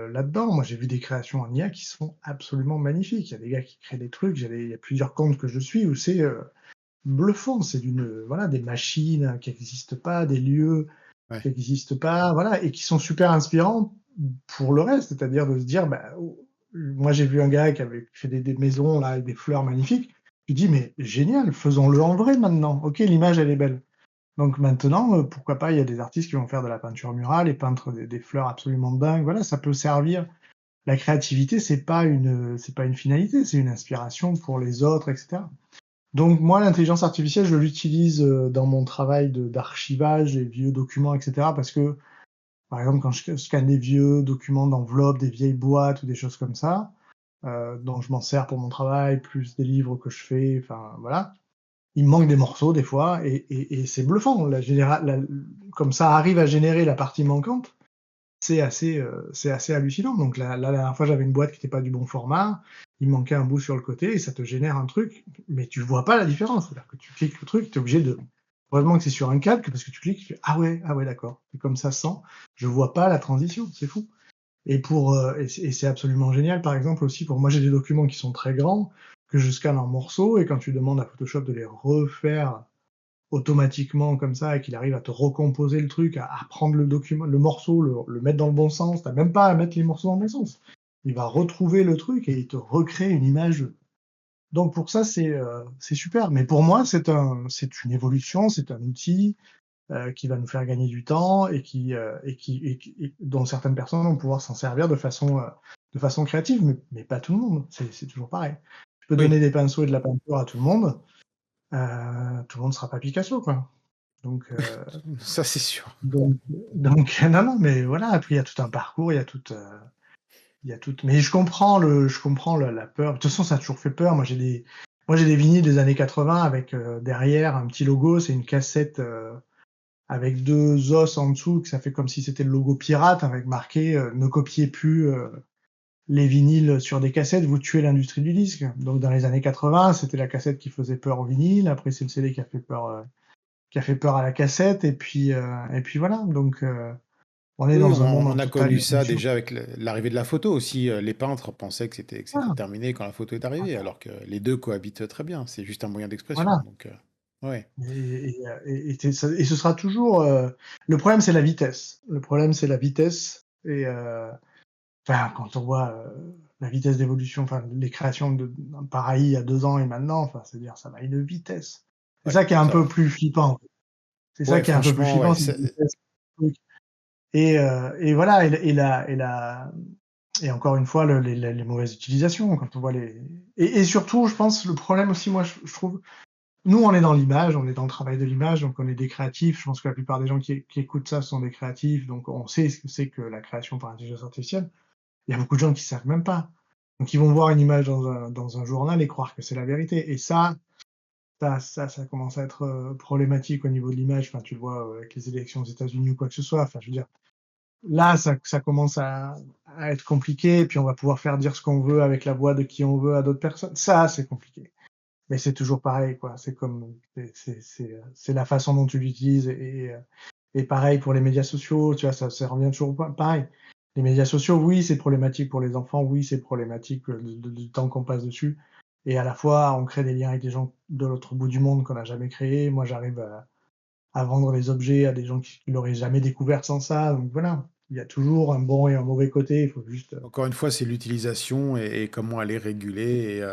là-dedans. Moi, j'ai vu des créations en IA qui sont absolument magnifiques. Il y a des gars qui créent des trucs, il y a plusieurs comptes que je suis où c'est, bluffant. C'est voilà, des machines qui n'existent pas, des lieux
Ouais.
qui n'existent pas, voilà, et qui sont super inspirants pour le reste. C'est-à-dire de se dire, bah, moi j'ai vu un gars qui avait fait des maisons là avec des fleurs magnifiques. Je dis, mais génial, faisons-le en vrai maintenant. Ok, l'image elle est belle. Donc maintenant, pourquoi pas, il y a des artistes qui vont faire de la peinture murale et peindre des fleurs absolument dingues. Voilà, ça peut servir. La créativité, c'est pas une finalité, c'est une inspiration pour les autres, etc. Donc moi, l'intelligence artificielle, je l'utilise dans mon travail d'archivage des vieux documents, etc. Parce que, par exemple, quand je scanne des vieux documents d'enveloppe, des vieilles boîtes ou des choses comme ça, dont je m'en sers pour mon travail, plus des livres que je fais, enfin voilà, il me manque des morceaux des fois et c'est bluffant. Comme ça arrive à générer la partie manquante, c'est assez hallucinant. Donc la dernière fois, j'avais une boîte qui n'était pas du bon format, il me manquait un bout sur le côté et ça te génère un truc, mais tu vois pas la différence. C'est-à-dire que tu cliques le truc, tu es obligé de. Heureusement que c'est sur un calque parce que tu cliques, tu fais ah ouais, d'accord. Et comme ça sans, je vois pas la transition, c'est fou. Et c'est absolument génial. Par exemple aussi, pour moi, j'ai des documents qui sont très grands que je scanne en morceaux et quand tu demandes à Photoshop de les refaire automatiquement comme ça et qu'il arrive à te recomposer le truc, à prendre le document, le morceau, le mettre dans le bon sens. T'as même pas à mettre les morceaux dans le bon sens. Il va retrouver le truc et il te recrée une image. Donc pour ça, c'est super. Mais pour moi, c'est une évolution, c'est un outil qui va nous faire gagner du temps et dont certaines personnes vont pouvoir s'en servir de façon créative, mais pas tout le monde. C'est toujours pareil. Tu peux
Oui,
donner des pinceaux et de la peinture à tout le monde sera pas Picasso, quoi. Donc,
ça c'est sûr.
donc, donc, non, non, mais voilà. Après, il y a tout un parcours, il y a tout. Mais je comprends la peur. De toute façon, ça a toujours fait peur. Moi, j'ai des vinyles des années 80 avec derrière un petit logo. C'est une cassette avec deux os en dessous, que ça fait comme si c'était le logo pirate avec marqué ne copiez plus les vinyles sur des cassettes, vous tuez l'industrie du disque. Donc, dans les années 80, c'était la cassette qui faisait peur au vinyle. Après, c'est le CD qui a fait peur à la cassette. Et puis voilà. Donc, on est
Oui,
dans un monde en
on a
totale
connu ça
évolution.
déjà avec l'arrivée de la photo aussi. Les peintres pensaient que c'était
Voilà.
terminé quand la photo est arrivée, alors que les deux cohabitent très bien. C'est juste un moyen d'expression.
Voilà.
Donc, ouais.
Et ce sera toujours. Le problème, c'est la vitesse. Le problème, c'est la vitesse. Enfin, quand on voit la vitesse d'évolution, enfin, les créations par AI il y a 2 ans et maintenant, enfin, c'est-à-dire, ça va à une vitesse. C'est
Ouais,
ça qui est un
ça,
peu plus flippant. C'est ça
ouais,
qui est un peu plus
franchement,
flippant,
ouais.
c'est la vitesse du truc. Et voilà. Et encore une fois, les mauvaises utilisations, quand on voit et surtout, je pense, le problème aussi, moi, je trouve, nous, on est dans l'image, on est dans le travail de l'image, donc on est des créatifs. Je pense que la plupart des gens qui écoutent ça sont des créatifs, donc on sait ce que c'est que la création par intelligence artificielle. Il y a beaucoup de gens qui savent même pas. Donc ils vont voir une image dans un journal et croire que c'est la vérité. Et ça commence à être problématique au niveau de l'image. Enfin, tu le vois avec les élections aux États-Unis ou quoi que ce soit. Enfin, je veux dire, là, ça commence à être compliqué. Et puis on va pouvoir faire dire ce qu'on veut avec la voix de qui on veut à d'autres personnes. Ça, c'est compliqué. Mais c'est toujours pareil, quoi. C'est comme, c'est la façon dont tu l'utilises et pareil pour les médias sociaux, tu vois, ça revient toujours pareil. Les médias sociaux, oui, c'est problématique pour les enfants, oui, c'est problématique du temps qu'on passe dessus. Et à la fois, on crée des liens avec des gens de l'autre bout du monde qu'on n'a jamais créés. Moi, j'arrive à vendre des objets à des gens qui l'auraient jamais découvert sans ça. Donc voilà, il y a toujours un bon et un mauvais côté. Il faut juste.
Encore une fois, c'est l'utilisation et comment elle est régulée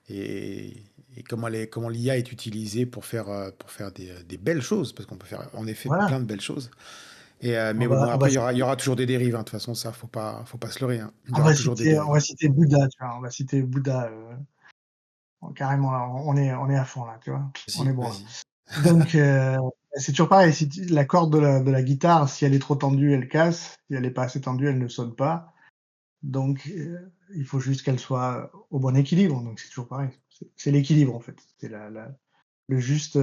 et, et comment l'IA est utilisée pour faire des belles choses, parce qu'on peut faire en effet
Voilà,
plein de belles choses. Mais bon,
on va
après, il y aura toujours des dérives, hein. De toute façon, ça, faut pas se leurrer, hein. Il y
On
aura
va
toujours des
citer, on
dérives.
va citer Bouddha, tu vois. On va citer Bouddha, carrément là. On est à fond là, tu vois. On est
Vas-y,
bon là.
vas-y.
Donc, c'est toujours pareil. Si la corde de la guitare, si elle est trop tendue, elle casse. Si elle est pas assez tendue, elle ne sonne pas. Donc, il faut juste qu'elle soit au bon équilibre. Donc, c'est toujours pareil. C'est l'équilibre en fait. C'est la juste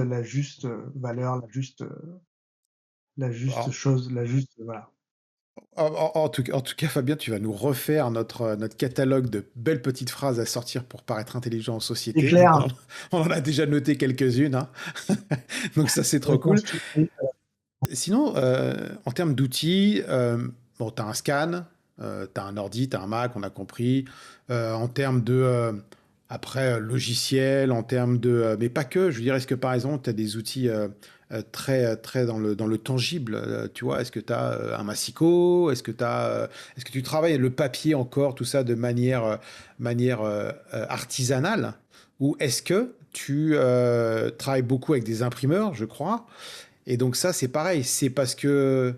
valeur, la juste
En,
chose, la juste, voilà.
en tout cas, Fabien, tu vas nous refaire notre catalogue de belles petites phrases à sortir pour paraître intelligent en
C'est
société.
clair.
On en a déjà noté quelques-unes, hein. Donc ça, c'est trop cool. Sinon, en termes d'outils, bon, tu as un scan, tu as un ordi, tu as un Mac, on a compris. En termes de, après, logiciel, en termes de... mais pas que, je veux dire, est-ce que par exemple, tu as des outils très dans le tangible, tu vois? Est-ce que tu as un massicot? Est-ce que tu travailles le papier encore, tout ça, de manière artisanale? Ou est-ce que tu travailles beaucoup avec des imprimeurs, je crois? Et donc ça, c'est pareil. C'est parce que...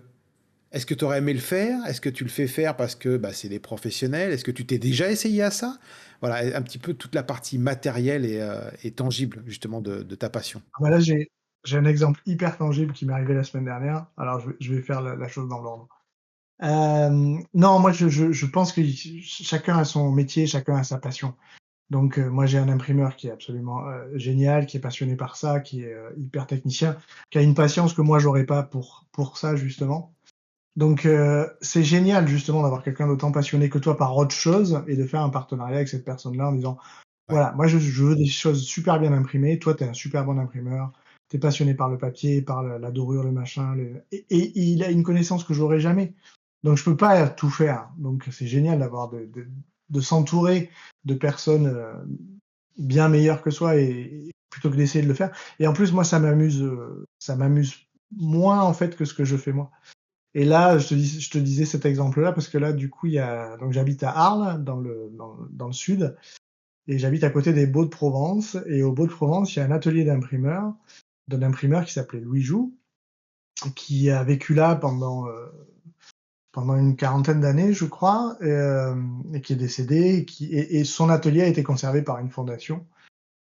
Est-ce que tu aurais aimé le faire? Est-ce que tu le fais faire parce que bah, c'est des professionnels? Est-ce que tu t'es déjà essayé à ça? Voilà, un petit peu toute la partie matérielle et tangible, justement, de ta passion.
Ah bah là, j'ai un exemple hyper tangible qui m'est arrivé la semaine dernière. Alors je vais faire la chose dans l'ordre. Non, moi je pense que chacun a son métier, chacun a sa passion. Donc moi j'ai un imprimeur qui est absolument, génial, qui est passionné par ça, qui est, hyper technicien, qui a une patience que moi j'aurais pas pour ça justement. Donc c'est génial justement d'avoir quelqu'un d'autant passionné que toi par autre chose et de faire un partenariat avec cette personne-là en disant:
Ouais.
«Voilà, moi je veux des choses super bien imprimées, toi tu es un super bon imprimeur, tu es passionné par le papier, par la dorure, le machin, le» et il a une connaissance que j'aurais jamais. Donc je peux pas tout faire. Donc c'est génial d'avoir de s'entourer de personnes, bien meilleures que soi et plutôt que d'essayer de le faire et en plus moi ça m'amuse moins en fait que ce que je fais moi. Et là, je te disais cet exemple-là parce que là, du coup, il y a donc j'habite à Arles, dans le sud, et j'habite à côté des Baux-de-Provence. Et au Baux-de-Provence, il y a un atelier d'imprimeur, d'un imprimeur qui s'appelait Louis Joux, qui a vécu là pendant une quarantaine d'années, je crois, et qui est décédé, et son atelier a été conservé par une fondation.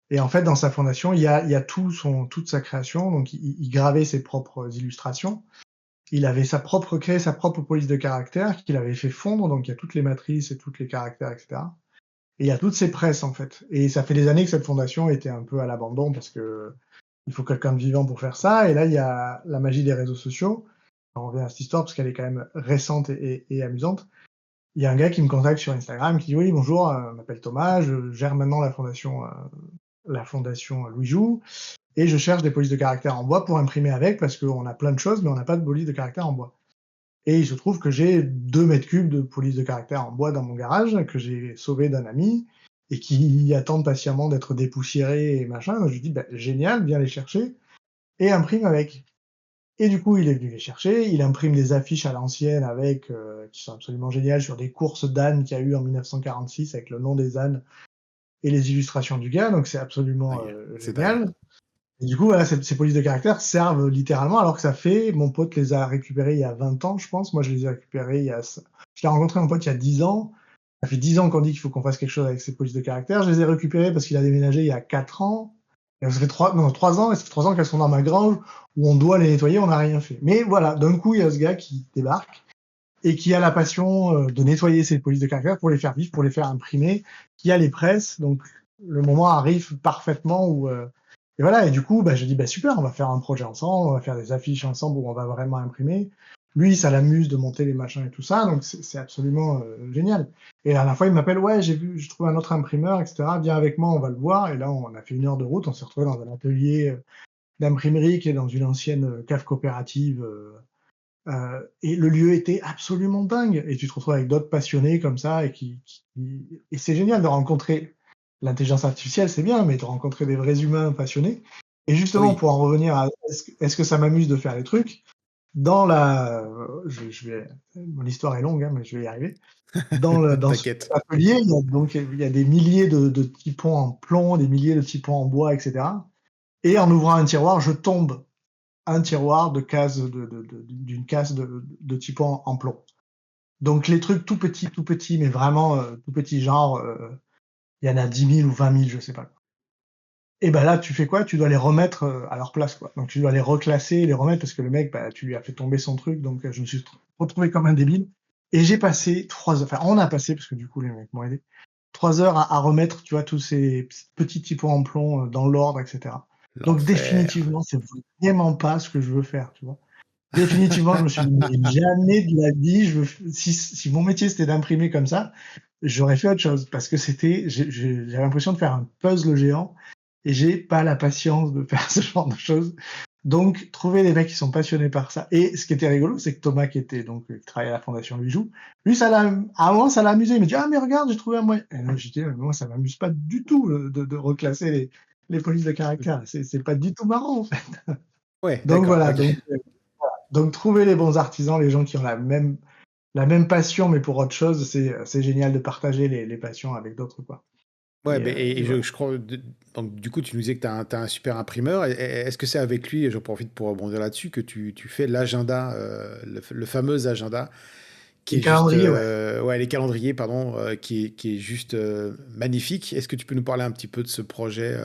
Et en fait, dans sa fondation, il y a toute sa création. Donc, il gravait ses propres illustrations. Il avait créé sa propre police de caractère qu'il avait fait fondre, donc il y a toutes les matrices et toutes les caractères, etc. Et il y a toutes ces presses en fait. Et ça fait des années que cette fondation était un peu à l'abandon parce que il faut quelqu'un de vivant pour faire ça. Et là, il y a la magie des réseaux sociaux. On revient à cette histoire parce qu'elle est quand même récente et amusante. Il y a un gars qui me contacte sur Instagram qui dit oui bonjour, je m'appelle Thomas, je gère maintenant la fondation Louis Joux et je cherche des polices de caractère en bois pour imprimer avec parce qu'on a plein de choses mais on n'a pas de police de caractère en bois. Et il se trouve que j'ai 2 mètres cubes de police de caractère en bois dans mon garage, que j'ai sauvé d'un ami, et qui attendent patiemment d'être dépoussiérés et machin. Donc je lui dis, bah, génial, viens les chercher, et imprime avec. Et du coup, il est venu les chercher, il imprime des affiches à l'ancienne avec, qui sont absolument géniales, sur des courses d'ânes qu'il y a eu en 1946, avec le nom des ânes et les illustrations du gars, donc c'est absolument
Dingue. C'est dingue.
génial. Et du coup, voilà, ces polices de caractère servent littéralement, alors que ça fait, mon pote les a récupérées il y a 20 ans, je pense. Moi, je les ai récupérées je l'ai rencontré mon pote il y a 10 ans. Ça fait 10 ans qu'on dit qu'il faut qu'on fasse quelque chose avec ces polices de caractère. Je les ai récupérées parce qu'il a déménagé il y a 4 ans. Et ça fait 3 ans, et ça fait 3 ans qu'elles sont dans ma grange où on doit les nettoyer, on n'a rien fait. Mais voilà, d'un coup, il y a ce gars qui débarque et qui a la passion de nettoyer ces polices de caractère pour les faire vivre, pour les faire imprimer, qui a les presses. Donc, le moment arrive parfaitement où, et voilà, et du coup, bah, je dis, bah, super, on va faire un projet ensemble, on va faire des affiches ensemble où on va vraiment imprimer. Lui, ça l'amuse de monter les machins et tout ça, donc c'est absolument génial. Et à la fois, il m'appelle, ouais, j'ai trouvé un autre imprimeur, etc. Viens avec moi, on va le voir. Et là, on a fait 1 heure de route, on s'est retrouvé dans un atelier d'imprimerie qui est dans une ancienne cave coopérative. Et le lieu était absolument dingue. Et tu te retrouves avec d'autres passionnés comme ça, et c'est génial de rencontrer l'intelligence artificielle, c'est bien, mais de rencontrer des vrais humains passionnés. Et justement,
Oui,
pour en revenir à est-ce que ça m'amuse de faire les trucs, dans la, mon histoire est longue, hein, mais je vais y arriver. Dans ce
t'inquiète.
atelier, il y a des milliers de petits ponts en plomb, des milliers de petits ponts en bois, etc. Et en ouvrant un tiroir, je tombe un tiroir d'une case de type en plomb. Donc les trucs tout petits, mais vraiment tout petits, genre, il y en a 10 000 ou 20 000, je sais pas. Et ben là, tu fais quoi? Tu dois les remettre à leur place, quoi. Donc tu dois les reclasser, les remettre parce que le mec, bah, tu lui as fait tomber son truc. Donc je me suis retrouvé comme un débile. Et j'ai passé 3 heures, enfin on a passé, parce que du coup les mecs m'ont aidé, 3 heures à remettre, tu vois, tous ces petits typos en plomb dans l'ordre, etc. Donc
L'enfer.
définitivement, c'est vraiment pas ce que je veux faire, tu vois. Définitivement, je me suis dit, mais jamais de la vie, si mon métier c'était d'imprimer comme ça, j'aurais fait autre chose parce que j'avais l'impression de faire un puzzle géant et j'ai pas la patience de faire ce genre de choses. Donc, trouver des mecs qui sont passionnés par ça. Et ce qui était rigolo, c'est que Thomas, qui travaille à la Fondation Louis Joux, lui, à un moment, ça l'a amusé. Il m'a dit, ah, mais regarde, j'ai trouvé un moyen. Et là, j'ai dit, moi, ça m'amuse pas du tout de reclasser les polices de caractère. C'est pas du tout marrant, en fait.
Ouais,
Donc
d'accord,
voilà.
ok.
Donc, trouver les bons artisans, les gens qui ont la même passion, mais pour autre chose, c'est génial de partager les passions avec d'autres, quoi.
Ouais, ben, et
Et voilà.
je crois. Donc, du coup, tu nous disais que tu as, un super imprimeur. Est-ce que c'est avec lui, et j'en profite pour rebondir là-dessus, que tu fais l'agenda, le fameux agenda, qui
Les
est juste.
calendriers, ouais.
Ouais, les calendriers, pardon, qui est juste magnifique. Est-ce que tu peux nous parler un petit peu de ce projet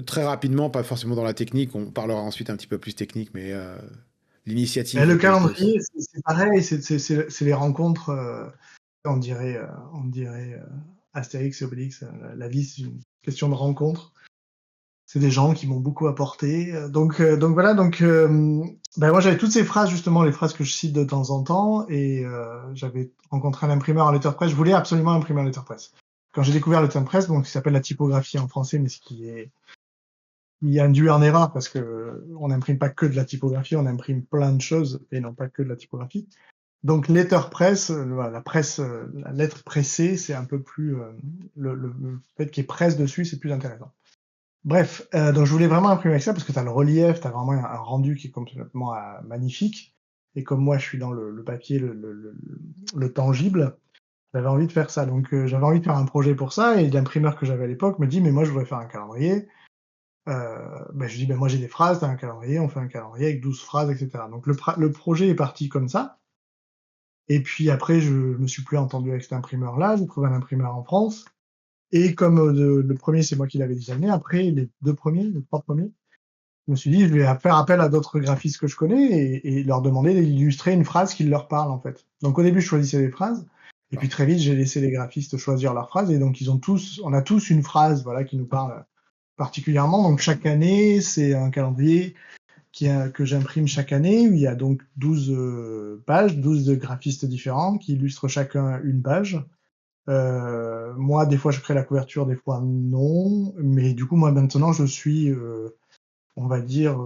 très rapidement, pas forcément dans la technique, on parlera ensuite un petit peu plus technique, mais
Mais
l'initiative
le
de.
calendrier, c'est pareil, c'est les rencontres, on dirait Astérix et Obélix, la vie, c'est une question de rencontre. C'est des gens qui m'ont beaucoup apporté. Donc voilà, ben moi j'avais toutes ces phrases, justement, les phrases que je cite de temps en temps, et j'avais rencontré un imprimeur en letterpress. Je voulais absolument imprimer en letterpress. Quand j'ai découvert le letterpress, donc qui s'appelle la typographie en français, mais ce qui est il y a induit en erreur parce que on n'imprime pas que de la typographie, on imprime plein de choses et non pas que de la typographie. Donc letterpress, la presse, la lettre pressée, c'est un peu plus le fait qu'il y ait presse dessus, c'est plus intéressant. Bref, donc je voulais vraiment imprimer avec ça parce que tu as le relief, tu as vraiment un rendu qui est complètement magnifique. Et comme moi, je suis dans le papier, le tangible, j'avais envie de faire ça. Donc j'avais envie de faire un projet pour ça. Et l'imprimeur que j'avais à l'époque me dit, mais moi, je voudrais faire un calendrier. Je dis, ben moi, j'ai des phrases, t'as un calendrier, on fait un calendrier avec 12 phrases, etc. Donc le projet est parti comme ça. Et puis après, je me suis plus entendu avec cet imprimeur-là. J'ai trouvé un imprimeur en France. Et comme le premier, c'est moi qui l'avais designé, après les 3 premiers, je me suis dit, je vais faire appel à d'autres graphistes que je connais et leur demander d'illustrer une phrase qui leur parle, en fait. Donc au début, je choisissais les phrases, et puis très vite, j'ai laissé les graphistes choisir leurs phrases, et donc on a tous une phrase, voilà, qui nous parle particulièrement. Donc chaque année, c'est un calendrier que j'imprime chaque année, où il y a donc 12 pages, 12 graphistes différents qui illustrent chacun une page. Moi, des fois, je crée la couverture, des fois non. Mais du coup, moi, maintenant, je suis, on va dire,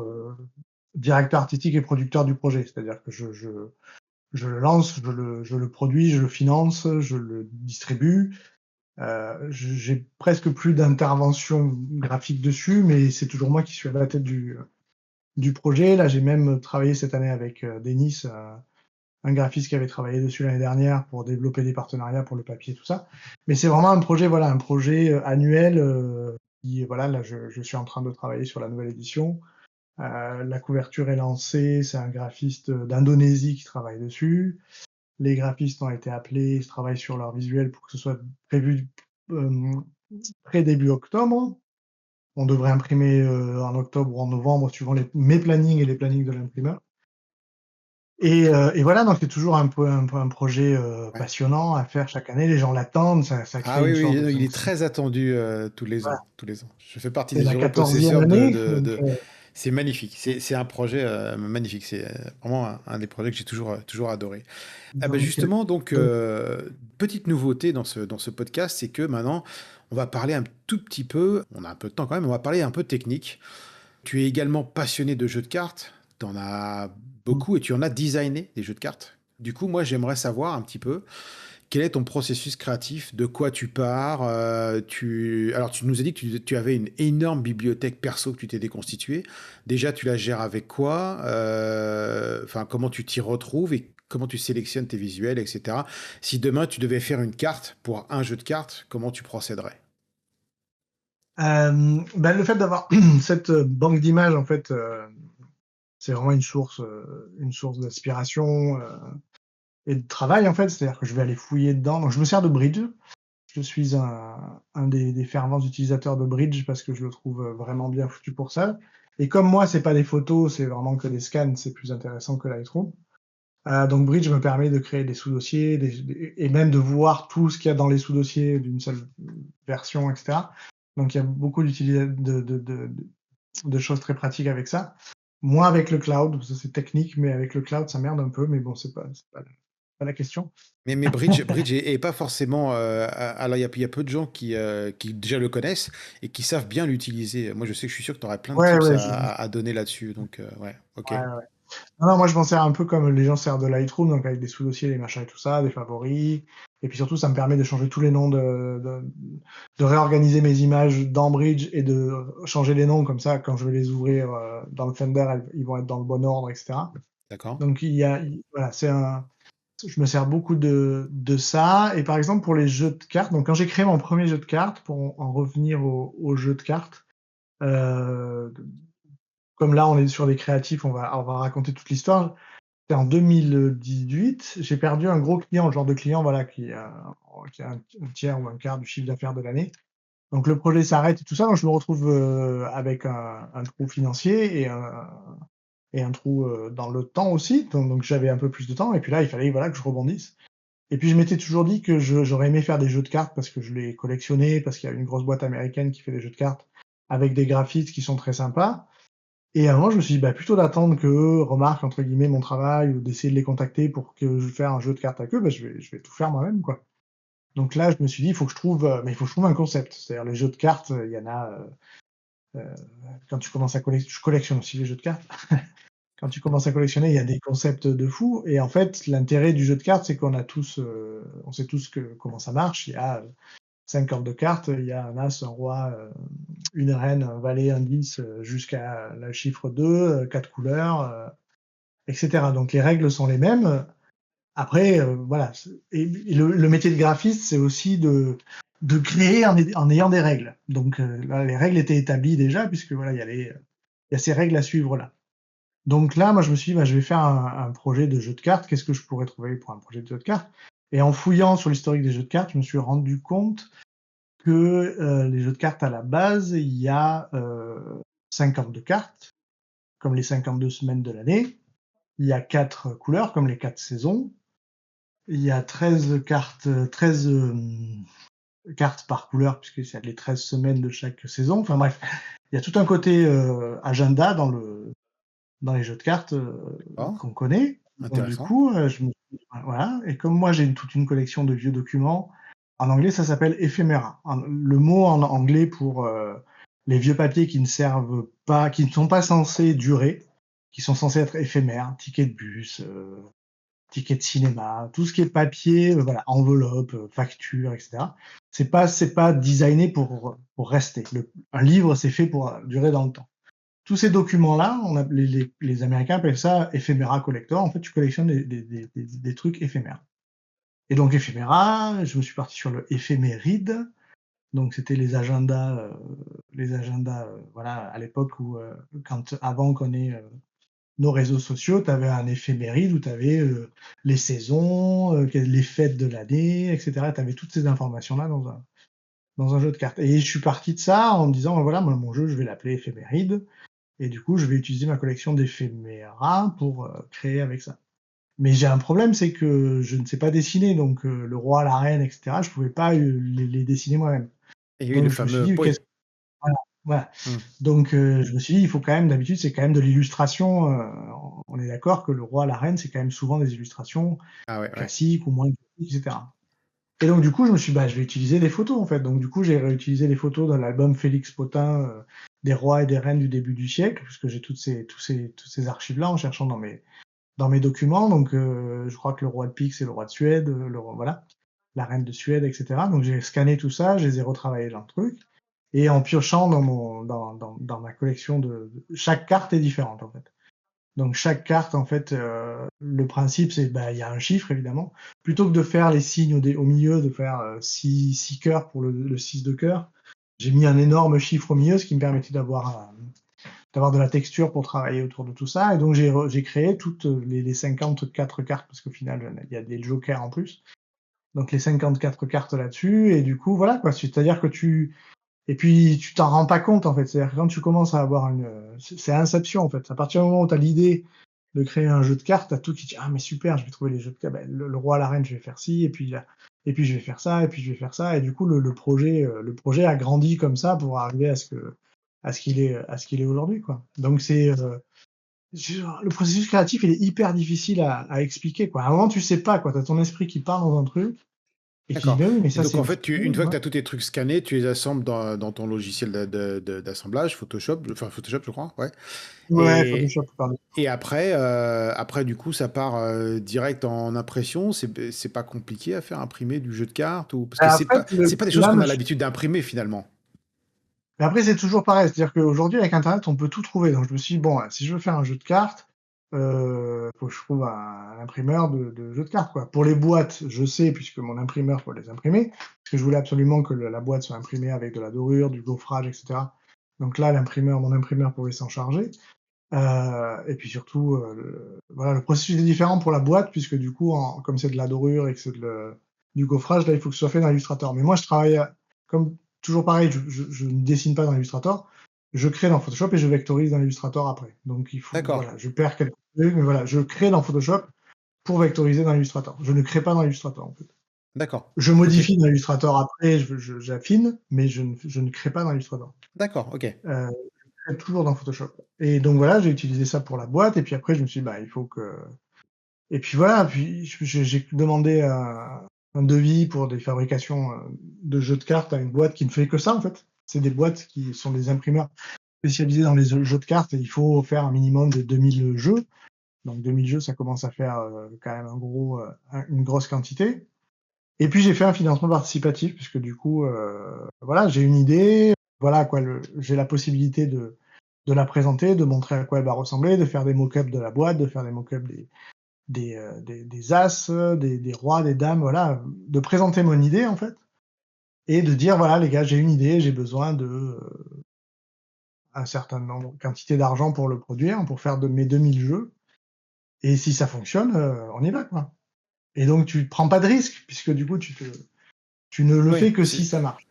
directeur artistique et producteur du projet. C'est-à-dire que je le lance, je le produis, je le finance, je le distribue. J'ai presque plus d'intervention graphique dessus, mais c'est toujours moi qui suis à la tête du projet. Là, j'ai même travaillé cette année avec Denis, un graphiste qui avait travaillé dessus l'année dernière pour développer des partenariats pour le papier, tout ça. Mais c'est vraiment un projet, voilà, un projet annuel. Voilà, là, je suis en train de travailler sur la nouvelle édition. La couverture est lancée, c'est un graphiste d'Indonésie qui travaille dessus. Les graphistes ont été appelés, ils travaillent sur leur visuel pour que ce soit prévu euh, début octobre. On devrait imprimer en octobre ou en novembre, suivant mes plannings et les plannings de l'imprimeur. Et voilà, donc c'est toujours un peu un projet
Ouais.
passionnant à faire chaque année. Les gens l'attendent, ça
Ah
crée
oui,
une
oui,
sorte de.
il
Donc
est très attendu tous les ans,
voilà,
tous les ans. Je fais partie
c'est
des
la
heureux
14e
possesseurs
année. Donc,
C'est magnifique. C'est un projet magnifique. C'est vraiment un des projets que j'ai toujours adoré. Ah ben
donc,
justement, donc,
donc,
petite nouveauté dans ce podcast, c'est que maintenant, on va parler un tout petit peu, on a un peu de temps quand même, on va parler un peu technique. Tu es également passionné de jeux de cartes, tu en as beaucoup et tu en as designé des jeux de cartes. Du coup, moi, j'aimerais savoir un petit peu quel est ton processus créatif, de quoi tu pars. Alors, tu nous as dit que tu avais une énorme bibliothèque perso que tu t'es déconstituée. Déjà, tu la gères avec quoi? Enfin, comment tu t'y retrouves et comment tu sélectionnes tes visuels, etc. Si demain, tu devais faire une carte pour un jeu de cartes, comment tu procéderais?
ben, le fait d'avoir cette banque d'images, en fait, c'est vraiment une source d'inspiration et de travail, en fait. C'est-à-dire que je vais aller fouiller dedans. Donc, je me sers de Bridge. Je suis un des fervents utilisateurs de Bridge parce que je le trouve vraiment bien foutu pour ça. Et comme moi, c'est pas des photos, c'est vraiment que des scans, c'est plus intéressant que Lightroom. Donc Bridge me permet de créer des sous-dossiers et même de voir tout ce qu'il y a dans les sous-dossiers d'une seule version, etc. Donc il y a beaucoup de choses très pratiques avec ça. Moins avec le cloud, ça c'est technique, mais avec le cloud, ça merde un peu, mais bon, pas la question.
Mais Bridge est pas forcément, alors il y a peu de gens qui déjà le connaissent et qui savent bien l'utiliser. Moi, je sais que je suis sûr que tu aurais plein de
Ouais,
tips
ouais,
à donner là-dessus, donc ouais, OK.
ouais, ouais. Non, non, moi je m'en sers un peu comme les gens servent de Lightroom, donc avec des sous-dossiers, des machins et tout ça, des favoris. Et puis surtout, ça me permet de changer tous les noms, de réorganiser mes images dans Bridge et de changer les noms comme ça, quand je vais les ouvrir dans le Finder, ils vont être dans le bon ordre, etc.
D'accord.
Donc voilà, je me sers beaucoup de ça. Et par exemple, pour les jeux de cartes, donc quand j'ai créé mon premier jeu de cartes, pour en revenir au jeu de cartes, euh, comme là on est sur des créatifs, on va raconter toute l'histoire. C'était en 2018, j'ai perdu un gros client, le genre de client voilà, qui a un tiers ou un quart du chiffre d'affaires de l'année. Donc le projet s'arrête et tout ça, donc je me retrouve avec un trou financier et un trou dans le temps aussi, donc j'avais un peu plus de temps, et puis là il fallait voilà, que je rebondisse. Et puis je m'étais toujours dit que j'aurais aimé faire des jeux de cartes parce que je les collectionnais, parce qu'il y a une grosse boîte américaine qui fait des jeux de cartes avec des graphismes qui sont très sympas. Et à un moment, je me suis dit, bah, plutôt d'attendre qu'eux remarquent, entre guillemets, mon travail ou d'essayer de les contacter pour que je fasse un jeu de cartes avec eux, bah, je vais tout faire moi-même, quoi. Donc là, je me suis dit, il faut que je trouve, mais il faut que je trouve un concept. C'est-à-dire, les jeux de cartes, il y en a, euh, quand tu commences à collectionner, je collectionne aussi les jeux de cartes. Quand tu commences à collectionner, il y a des concepts de fou. Et en fait, l'intérêt du jeu de cartes, c'est qu'on a tous, on sait tous comment ça marche. Il y a 5 ordres de cartes, il y a un as, un roi, une reine, un valet, un 10, jusqu'à le chiffre 2, 4 couleurs, etc. Donc les règles sont les mêmes. Après, voilà. Et le métier de graphiste, c'est aussi de créer en ayant des règles. Donc là, les règles étaient établies déjà, puisque voilà, il y a ces règles à suivre là. Donc là, moi, je me suis dit, bah, je vais faire un projet de jeu de cartes. Qu'est-ce que je pourrais trouver pour un projet de jeu de cartes? Et en fouillant sur l'historique des jeux de cartes, je me suis rendu compte que les jeux de cartes à la base, il y a 52 cartes, comme les 52 semaines de l'année. Il y a 4 couleurs, comme les 4 saisons. Il y a 13 cartes, 13 cartes par couleur, puisque c'est les 13 semaines de chaque saison. Enfin bref, il y a tout un côté agenda dans les jeux de cartes
Oh,
qu'on connaît. Donc du
intéressant.
coup, voilà. Et comme moi j'ai toute une collection de vieux documents, en anglais ça s'appelle ephemera. Le mot en anglais pour les vieux papiers qui ne servent pas, qui ne sont pas censés durer, qui sont censés être éphémères, tickets de bus, tickets de cinéma, tout ce qui est papier, voilà, enveloppe, facture, etc. C'est pas designé pour rester. Un livre c'est fait pour durer dans le temps. Tous ces documents-là, les Américains appellent ça ephemera collector. En fait, tu collectionnes des trucs éphémères. Et donc, éphémera, je me suis parti sur le éphéméride. Donc, c'était les agendas, voilà, à l'époque où, avant qu'on ait nos réseaux sociaux, tu avais un éphéméride où tu avais les saisons, les fêtes de l'année, etc. Tu avais toutes ces informations-là dans un jeu de cartes. Et je suis parti de ça en me disant, voilà, mon jeu, je vais l'appeler éphéméride. Et du coup, je vais utiliser ma collection d'éphéméras pour créer avec ça. Mais j'ai un problème, c'est que je ne sais pas dessiner, donc le roi, la reine, etc., je pouvais pas les dessiner moi-même.
Et oui, le
Donc je me suis
fameux
dit,
oui.
voilà, voilà.
Mmh.
Donc je me suis dit, il faut quand même, d'habitude, c'est quand même de l'illustration. On est d'accord que le roi, la reine, c'est quand même souvent des illustrations
Ah ouais, ouais.
classiques ou moins classiques, etc. Et donc du coup, je me suis dit, bah, je vais utiliser des photos en fait. Donc du coup, j'ai réutilisé les photos dans l'album Félix Potin des rois et des reines du début du siècle, puisque j'ai toutes ces archives-là en cherchant dans mes documents. Donc je crois que le roi de Pique, c'est le roi de Suède, voilà, la reine de Suède, etc. Donc j'ai scanné tout ça, je les ai retravaillés dans le truc. Et en piochant dans ma collection chaque carte est différente en fait. Donc chaque carte, en fait, le principe, c'est bah il y a un chiffre évidemment. Plutôt que de faire les signes au milieu, de faire 6 cœurs pour le 6 de cœur, j'ai mis un énorme chiffre au milieu, ce qui me permettait d'avoir de la texture pour travailler autour de tout ça. Et donc j'ai créé toutes les 54 cartes, parce qu'au final, il y a des jokers en plus. Donc les 54 cartes là-dessus, et du coup, voilà quoi. C'est-à-dire que et puis, tu t'en rends pas compte, en fait. C'est-à-dire que quand tu commences à avoir c'est Inception, en fait. À partir du moment où tu as l'idée de créer un jeu de cartes, t'as tout qui dit, ah, mais super, je vais trouver les jeux de cartes. Ben, le roi, la reine, je vais faire ci, et puis je vais faire ça, et puis je vais faire ça. Et du coup, le projet a grandi comme ça pour arriver à ce qu'il est aujourd'hui, quoi. Donc, Le processus créatif, il est hyper difficile à expliquer, quoi. À un moment, tu sais pas, quoi. Tu as ton esprit qui part dans un truc et qui dit:
D'accord.
«Ben oui, mais
Et
ça,
donc
c'est
en
une
fait,
fonction»,
une
tu
fois que
vois?
tu as tous tes trucs scannés, tu les assembles dans ton logiciel d'assemblage, Photoshop, enfin Photoshop, je crois, ouais.
Ouais,
Et,
Photoshop, pardon.
et après, du coup, ça part direct en impression. C'est pas compliqué à faire imprimer du jeu de cartes ou parce que
En fait,
c'est pas des choses
là,
qu'on
moi,
a l'habitude d'imprimer finalement.
mais après, c'est toujours pareil. C'est-à-dire qu'aujourd'hui, avec internet, on peut tout trouver. Donc je me suis dit: «Bon, si je veux faire un jeu de cartes, faut que je trouve un imprimeur de jeux de cartes, quoi». Pour les boîtes, je sais puisque mon imprimeur peut les imprimer, parce que je voulais absolument que la boîte soit imprimée avec de la dorure, du gaufrage et cetera. Donc là, mon imprimeur pouvait s'en charger. Et puis surtout, voilà, le processus est différent pour la boîte puisque du coup, comme c'est de la dorure et que c'est du gaufrage, là, il faut que ce soit fait dans Illustrator. Mais moi, je travaille comme toujours pareil, je ne dessine pas dans Illustrator, je crée dans Photoshop et je vectorise dans Illustrator après. Donc il faut,
D'accord,
voilà, je perds quelques trucs, mais voilà, je crée dans Photoshop pour vectoriser dans Illustrator. Je ne crée pas dans Illustrator, en fait.
d'accord,
Je
ok,
modifie dans Illustrator après, j'affine, mais je ne crée pas dans Illustrator.
d'accord, ok.
Euh, Toujours dans Photoshop. Et donc voilà, j'ai utilisé ça pour la boîte, et puis après, je me suis dit, bah, il faut que. Et puis voilà, puis j'ai demandé un devis pour des fabrications de jeux de cartes à une boîte qui ne fait que ça, en fait. C'est des boîtes qui sont des imprimeurs spécialisés dans les jeux de cartes, et il faut faire un minimum de 2000 jeux. Donc 2000 jeux, ça commence à faire quand même une grosse quantité. Et puis j'ai fait un financement participatif, puisque du coup, voilà, j'ai une idée, voilà quoi, j'ai la possibilité de la présenter, de montrer à quoi elle va ressembler, de faire des mock-ups de la boîte, de faire des mock-ups des as, des rois, des dames, voilà, de présenter mon idée en fait, et de dire voilà les gars, j'ai une idée, j'ai besoin de un certain nombre, quantité d'argent pour le produire, pour faire de mes 2000 jeux, et si ça fonctionne, on y va quoi. Et donc tu prends pas de risque puisque du coup tu ne le
Oui,
fais que si ça marche.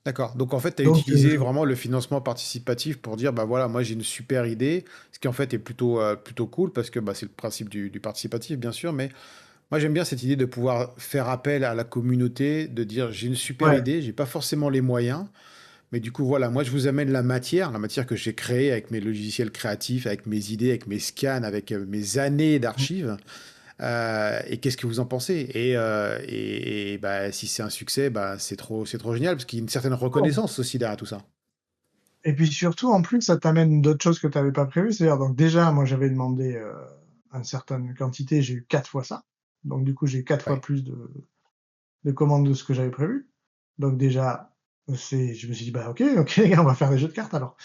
d'accord. Donc en fait, tu as
Donc
utilisé vraiment le financement participatif pour dire, bah voilà, moi j'ai une super idée, ce qui en fait est plutôt cool parce que bah, c'est le principe du participatif, bien sûr, mais moi j'aime bien cette idée de pouvoir faire appel à la communauté, de dire j'ai une super
ouais.
idée, j'ai pas forcément les moyens, mais du coup voilà, moi je vous amène la matière que j'ai créée avec mes logiciels créatifs, avec mes idées, avec mes scans, avec mes années d'archives. Et qu'est-ce que vous en pensez? Bah, si c'est un succès, bah, c'est trop génial parce qu'il y a une certaine reconnaissance aussi derrière tout ça.
Et puis surtout, en plus, ça t'amène d'autres choses que tu avais pas prévues. C'est-à-dire, donc déjà, moi, j'avais demandé une certaine quantité, j'ai eu 4 fois ça. Donc du coup, j'ai 4 fois
Ouais.
plus de commandes de ce que j'avais prévu. Donc déjà, je me suis dit, bah ok, les gars, on va faire des jeux de cartes alors.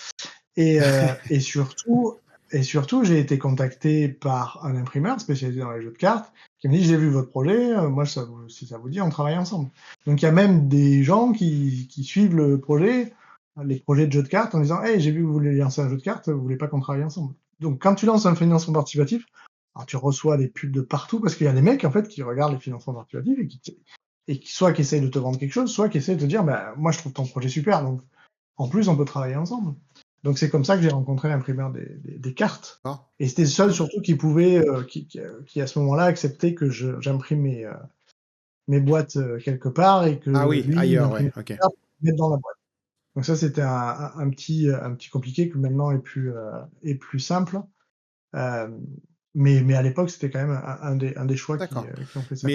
Et, euh, et surtout, et surtout, j'ai été contacté par un imprimeur spécialisé dans les jeux de cartes qui me dit, j'ai vu votre projet, moi, si ça vous dit, on travaille ensemble. Donc il y a même des gens qui suivent le projet, les projets de jeux de cartes, en disant, hey, j'ai vu que vous voulez lancer un jeu de cartes, vous voulez pas qu'on travaille ensemble. Donc quand tu lances un financement participatif, alors tu reçois des pubs de partout parce qu'il y a des mecs en fait qui regardent les financements participatifs et qui soit qui essayent de te vendre quelque chose, soit qui essayent de te dire, bah, moi je trouve ton projet super, donc en plus on peut travailler ensemble. Donc c'est comme ça que j'ai rencontré l'imprimeur des cartes.
Ah,
Et c'était le seul surtout qui pouvait, qui à ce moment-là acceptait que j'imprime mes boîtes quelque part et que
ah oui,
lui, il
ailleurs, ouais,
imprimait
ok.
les cartes pour les mettre dans la boîte. Donc ça, c'était un petit compliqué qui maintenant est plus simple. Euh, mais à l'époque, c'était quand même un des choix
D'accord.
qui ont fait ça.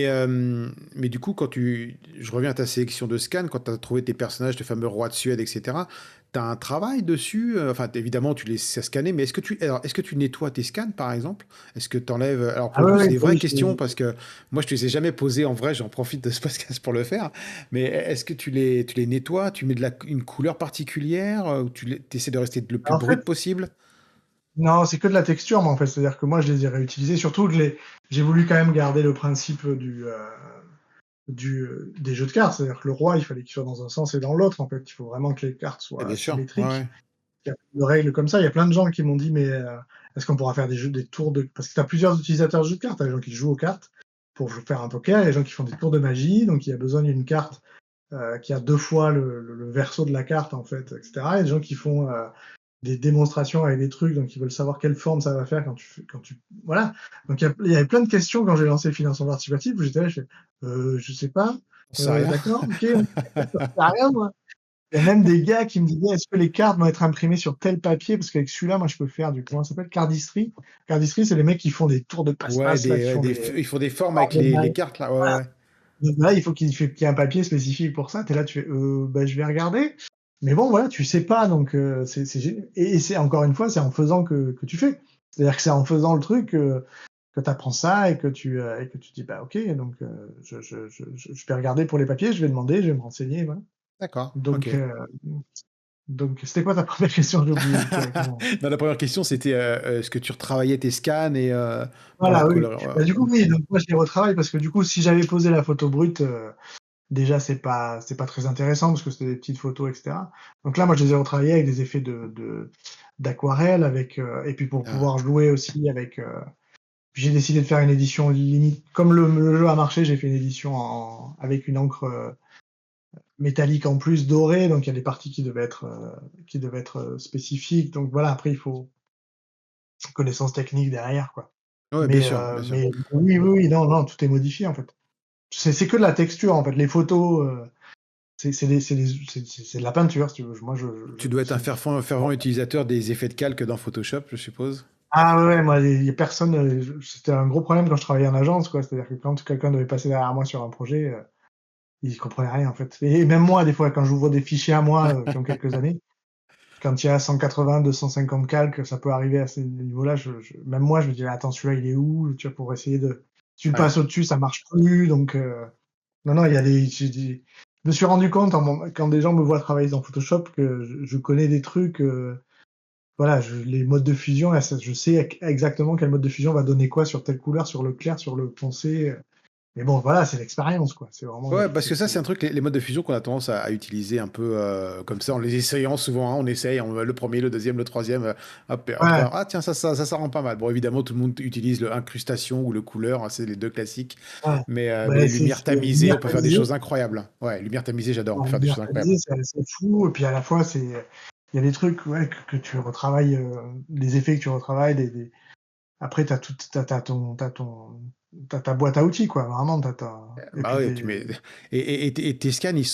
Mais du coup, je reviens à ta sélection de scans, quand tu as trouvé tes personnages, tes fameux rois de Suède, etc., tu as un travail dessus. Enfin, évidemment, tu les sais scanner, mais est-ce que tu nettoies tes scans, par exemple? Est-ce que tu enlèves. Alors, pour
Ah
le
ouais,
coup, c'est
ouais,
des vraies
oui,
questions parce que moi, je te les ai jamais posées en vrai, j'en profite de ce podcast pour le faire. Mais est-ce que tu les nettoies? Tu mets une couleur particulière? Ou tu essaies de rester le plus
en fait,
brut possible?
non, c'est que de la texture, moi, en fait. C'est-à-dire que moi, je les ai réutilisés. Surtout, j'ai voulu quand même garder le principe des jeux de cartes. C'est-à-dire que le roi, il fallait qu'il soit dans un sens et dans l'autre, en fait. Il faut vraiment que les cartes
Eh bien
soient
sûr, ouais,
symétriques.
ouais.
Il y a plein de règles comme ça. Il y a plein de gens qui m'ont dit, mais est-ce qu'on pourra faire des tours de. Parce que tu as plusieurs utilisateurs de jeux de cartes. Tu as les gens qui jouent aux cartes pour faire un poker, il y a les gens qui font des tours de magie. Donc, il y a besoin d'une carte qui a 2 fois le verso de la carte, en fait, etc. Il y a des gens qui font des démonstrations avec des trucs, donc ils veulent savoir quelle forme ça va faire quand tu voilà. Donc il y avait plein de questions quand j'ai lancé le financement participatif où j'étais là, je sais pas,
Ça sert à rien.
d'accord, ok, ça sert à rien moi. Il y a même des gars qui me disaient: «Est-ce que les cartes vont être imprimées sur tel papier?» parce qu'avec celui-là, moi, je peux faire du comment ça s'appelle? Cardistry. Cardistry, c'est les mecs qui font des tours de
Ouais,
passe-passe là, qui font des
ils font des formes avec
formes de
les
mailles.
cartes là. Ouais,
Voilà.
ouais.
Donc là, il faut qu'il y ait un papier spécifique pour ça. Tu es là, tu fais: bah, je vais regarder». Mais bon, voilà, tu sais pas donc c'est gé et c'est encore une fois, c'est en faisant que tu fais. C'est-à-dire que c'est en faisant le truc que tu apprends ça et que tu dis: «Bah, OK, donc je vais regarder pour les papiers, je vais demander, je vais me renseigner», voilà.
D'accord,
Donc
ok.
heu, donc c'était quoi ta première question? J'ai oublié directement.
Non, la première question, c'était est-ce que tu retravaillais tes scans et pour la
Voilà, oui.
couleur.
Bah, du coup, oui, donc moi, je les retravaille parce que du coup, si j'avais posé la photo brute, déjà, c'est pas très intéressant parce que c'était des petites photos et cetera. Donc là, moi, je les ai retravaillées avec des effets d'aquarelle avec, et puis pour
Ah,
pouvoir jouer aussi avec, puis j'ai décidé de faire une édition limite comme le jeu a marché, j'ai fait une édition avec une encre, métallique en plus dorée, donc il y a des parties qui devaient être spécifiques. Donc voilà, après il faut connaissance technique derrière, quoi.
ouais, bien
Mais,
sûr, bien sûr.
oui, oui, oui, non, non, tout est modifié, en fait. C'est que de la texture, en fait. Les photos, c'est de la peinture, si tu veux. Moi,
Tu dois être un
c'est
fervent utilisateur des effets de calque dans Photoshop, je suppose.
ah ouais, ouais, moi, il y a personne, c'était un gros problème quand je travaillais en agence, quoi. C'est-à-dire que quand quelqu'un devait passer derrière moi sur un projet, il comprenait rien, en fait. Et même moi, des fois, quand j'ouvre des fichiers à moi, qui ont quelques années, quand il y a 180-250 calques, ça peut arriver à ce niveau-là. Même moi, je me dis: «Attends, celui-là, il est où?» Tu vois? Pour essayer de si tu
Ouais.
passes au-dessus, ça marche plus, donc non, non, il y a des je me suis rendu compte quand des gens me voient travailler dans Photoshop que je connais des trucs, voilà, les modes de fusion, là, je sais exactement quel mode de fusion va donner quoi sur telle couleur, sur le clair, sur le foncé. Mais bon, voilà, c'est l'expérience, quoi. C'est vraiment,
Ouais, parce que ça, c'est un truc, les modes de fusion qu'on a tendance à utiliser un peu comme ça, en les essayant souvent, hein, on essaye, le premier, le deuxième, le troisième, hop, et après,
ouais,
ah tiens, ça rend pas mal. Bon, évidemment, tout le monde utilise le incrustation ou le couleur, hein, c'est les deux classiques,
ouais.
mais
Bah,
les lumières
c'est
tamisées, on
lumière
peut faire des
tamisée.
choses incroyables, hein. Ouais, lumière tamisée, j'adore, on peut
En
faire des
lumière
choses incroyables.
tamisée, c'est fou et puis à la fois, il y a des trucs, ouais, que tu retravailles, des effets que tu retravailles, des après tu ta boîte à outils, quoi, vraiment, tu ta et
Bah
puis
ouais, et tes scans, ils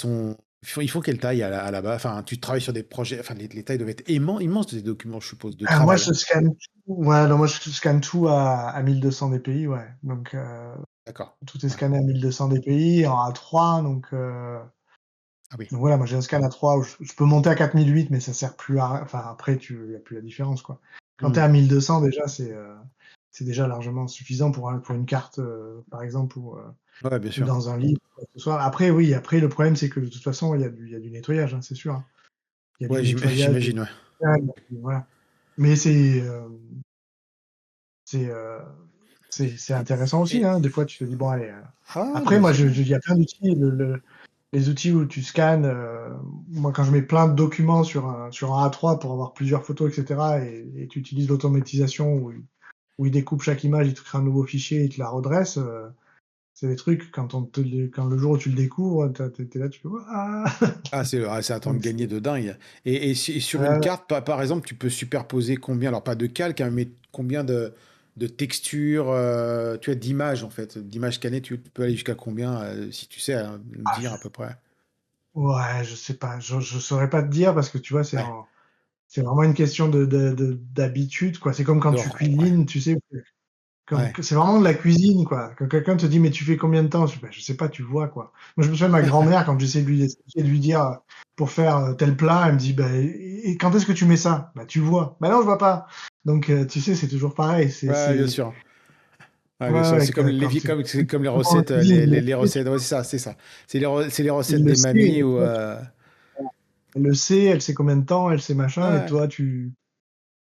font quelle taille à la base? Enfin, tu travailles sur des projets, enfin, les tailles doivent être immenses, tes documents, je suppose, de
moi,
travail,
je
hein.
scanne tout, ouais, non, moi, je scanne tout à 1200 dpi, ouais, donc
D'accord.
tout est
Ouais.
scanné à 1200 dpi en A3,
Ah oui.
donc voilà, moi, j'ai un scan A3 où je peux monter à 4008, mais ça sert plus à enfin, après, il y a plus la différence, quoi. Quand tu es
Hmm.
à 1200, déjà, c'est déjà largement suffisant pour une carte, par exemple,
Ouais, bien
ou
sûr.
dans un livre, quoi que ce soit. Après, oui, après, le problème, c'est que de toute façon, il y a du nettoyage, hein, c'est sûr, hein. Il y a du
Ouais,
nettoyage des
j'imagine, ouais.
voilà. Mais c'est, c'est intéressant aussi,
Et
hein. Des fois, tu te dis: «Bon, allez»,
ah,
après,
bien
moi,
sûr.
il y a plein d'outils, les outils où tu scannes, moi, quand je mets plein de documents sur un A3 pour avoir plusieurs photos et cetera et tu utilises l'automatisation où il découpe chaque image, il te crée un nouveau fichier, il te la redresse, c'est des trucs quand le jour où tu le découvres, tu es là, tu fais: «Waouh!»
C'est un temps de
Donc c'est
gagner de dingue. Et sur une
ouais, ouais.
carte, par exemple, tu peux superposer combien, alors pas de calque, hein, mais combien de textures, tu as d'images, en fait, d'images scannées, tu peux aller jusqu'à combien, si tu sais, me
Ah,
dire à peu près.
ouais, je sais pas, je saurais pas te dire parce que tu vois,
Ouais.
c'est vraiment une question d'habitude, quoi. C'est comme quand tu
Ouais.
cuisines, tu sais, comme
Ouais.
c'est vraiment de la cuisine, quoi. Quand quelqu'un te dit: «Mais tu fais combien de temps?» Je fais: «Bah, je sais pas, tu vois, quoi». Moi, je me souviens de ma grand-mère quand j'essayais de lui expliquer, de lui dire, pour faire, tel plat, elle me dit: «Bah et quand est-ce que tu mets ça?» «Bah, tu vois». «Bah, non, je vois pas». Donc tu sais, c'est toujours pareil,
Ouais, bien sûr. Ouais, bien
ouais,
sûr.
ouais,
C'est comme
quand c'est
c'est comme les
en
recettes,
cuisine, il le
les
sait, tu
recettes, ouais, c'est ça, c'est ça. C'est les
il
recettes
le
des
sait
mamies
et
ou,
toi, elle le sait, elle sait combien de temps, elle sait machin et
ouais.
toi,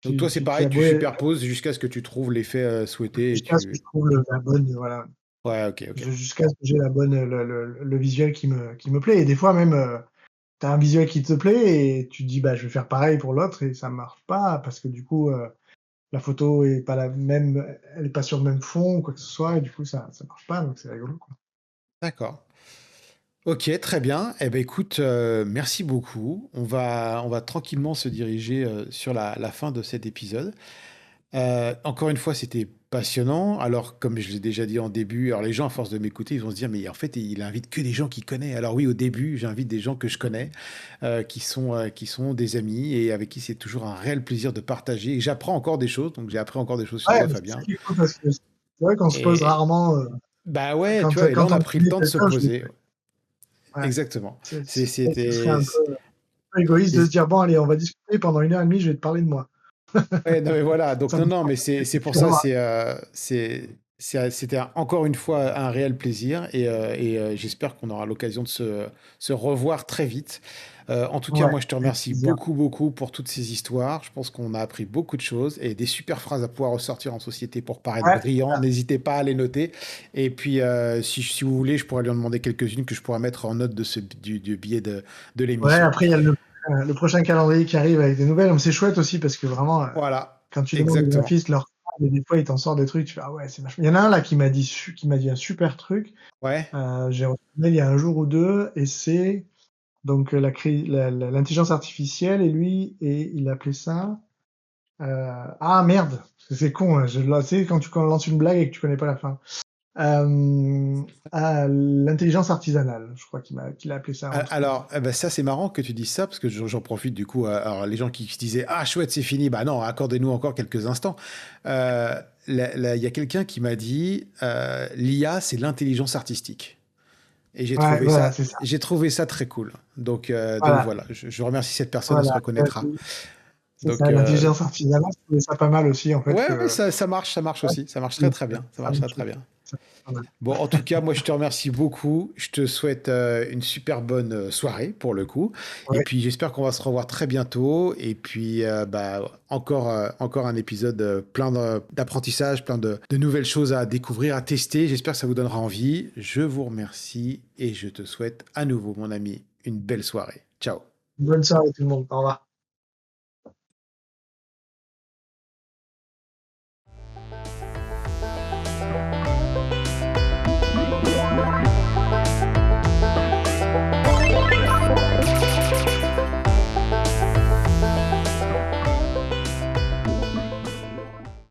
Donc toi, c'est
tu
pareil,
as
tu
beau
superposes jusqu'à ce que tu trouves l'effet, souhaité et
jusqu'à ce que je
tu
trouve la bonne, voilà.
ouais, OK, OK.
Jusqu'à ce que j'ai la bonne, le visuel qui me plaît et des fois même, tu as un visuel qui te plaît et tu te dis: «Bah, je vais faire pareil pour l'autre» et ça marche pas parce que du coup, la photo est pas la même, elle est pas sur le même fond ou quoi que ce soit et du coup ça marche pas donc c'est rigolo, quoi.
D'accord. OK, très bien. Eh ben, écoute, merci beaucoup. On va tranquillement se diriger, sur la fin de cet épisode. Encore une fois, c'était passionnant. Alors, comme je l'ai déjà dit en début, alors les gens, à force de m'écouter, ils vont se dire, mais en fait, il invite que des gens qu'il connaît. Alors oui, au début, j'invite des gens que je connais, qui sont des amis et avec qui c'est toujours un réel plaisir de partager. Et j'apprends encore des choses, donc j'ai appris encore des choses sur
Ouais,
toi,
mais c'est ça
Fabien.
qui est cool parce que c'est vrai qu'on se pose
Et
rarement,
bah ouais, tu vois, et là,
quand
on a
on
pris le
connaît
temps de se
quelqu'un, je l'ai
poser.
fait. Ouais.
Exactement.
Ce serait un
C'était...
peu égoïste de se dire: «Bon allez, on va discuter pendant 1 heure et demie, je vais te parler de moi».
Ouais, non, mais voilà, donc
Ça
non,
me
non,
prend
mais c'est pour ça,
suffisamment.
c'était encore une fois un réel plaisir et j'espère qu'on aura l'occasion de se revoir très vite. En tout cas,
Ouais,
moi, je te
avec
remercie
plaisir.
beaucoup, beaucoup pour toutes ces histoires. Je pense qu'on a appris beaucoup de choses et des super phrases à pouvoir ressortir en société pour paraître
Ouais,
brillant. N'hésitez pas à les noter. Et puis, si vous voulez, je pourrais lui en demander quelques-unes que je pourrais mettre en note du billet de
ouais,
l'émission.
après il y a le prochain calendrier qui arrive avec des nouvelles, donc c'est chouette aussi parce que vraiment,
Voilà,
quand tu demandes aux
exactement.
graphistes leur style et des fois ils t'en sortent des trucs, tu fais: «Ah ouais, c'est vachement». Il y en a un là qui m'a dit un super truc,
Ouais.
j'ai reçu un mail il y a un jour ou 2 et c'est donc l'intelligence artificielle et lui et il appelait ça, heu, ah merde, c'est con, hein, tu sais quand on lance une blague et que tu connais pas la fin. L'intelligence artisanale, je crois qu'il a appelé ça, un truc comme
Alors,
ça.
eh ben, ça, c'est marrant que tu dises ça, parce que j'en profite du coup. Alors, les gens qui se disaient, ah, chouette, c'est fini, bah non, accordez-nous encore quelques instants. Il y a quelqu'un qui m'a dit, l'IA, c'est l'intelligence artistique. Et
Ouais, voilà, c'est ça.
j'ai trouvé ça très cool. Donc
Voilà,
voilà, je remercie cette personne, elle se
voilà,
reconnaîtra.
c'est
Donc,
ça, l'intelligence artisanale, je trouvais ça pas mal aussi en fait
ouais, ouais,
que
ça marche
ouais,
aussi, ça marche très très bien, ça
ça
marche très
marche
très bien.
ça pas mal.
Bon, en tout cas, moi, je te remercie beaucoup. Je te souhaite une super bonne soirée pour le coup. Et
Ouais,
puis, j'espère qu'on va se revoir très bientôt. Et puis, encore un épisode d'apprentissage, plein de nouvelles choses à découvrir, à tester. J'espère que ça vous donnera envie. Je vous remercie et je te souhaite à nouveau, mon ami, une belle soirée. Ciao.
bonne soirée tout le monde. Au revoir.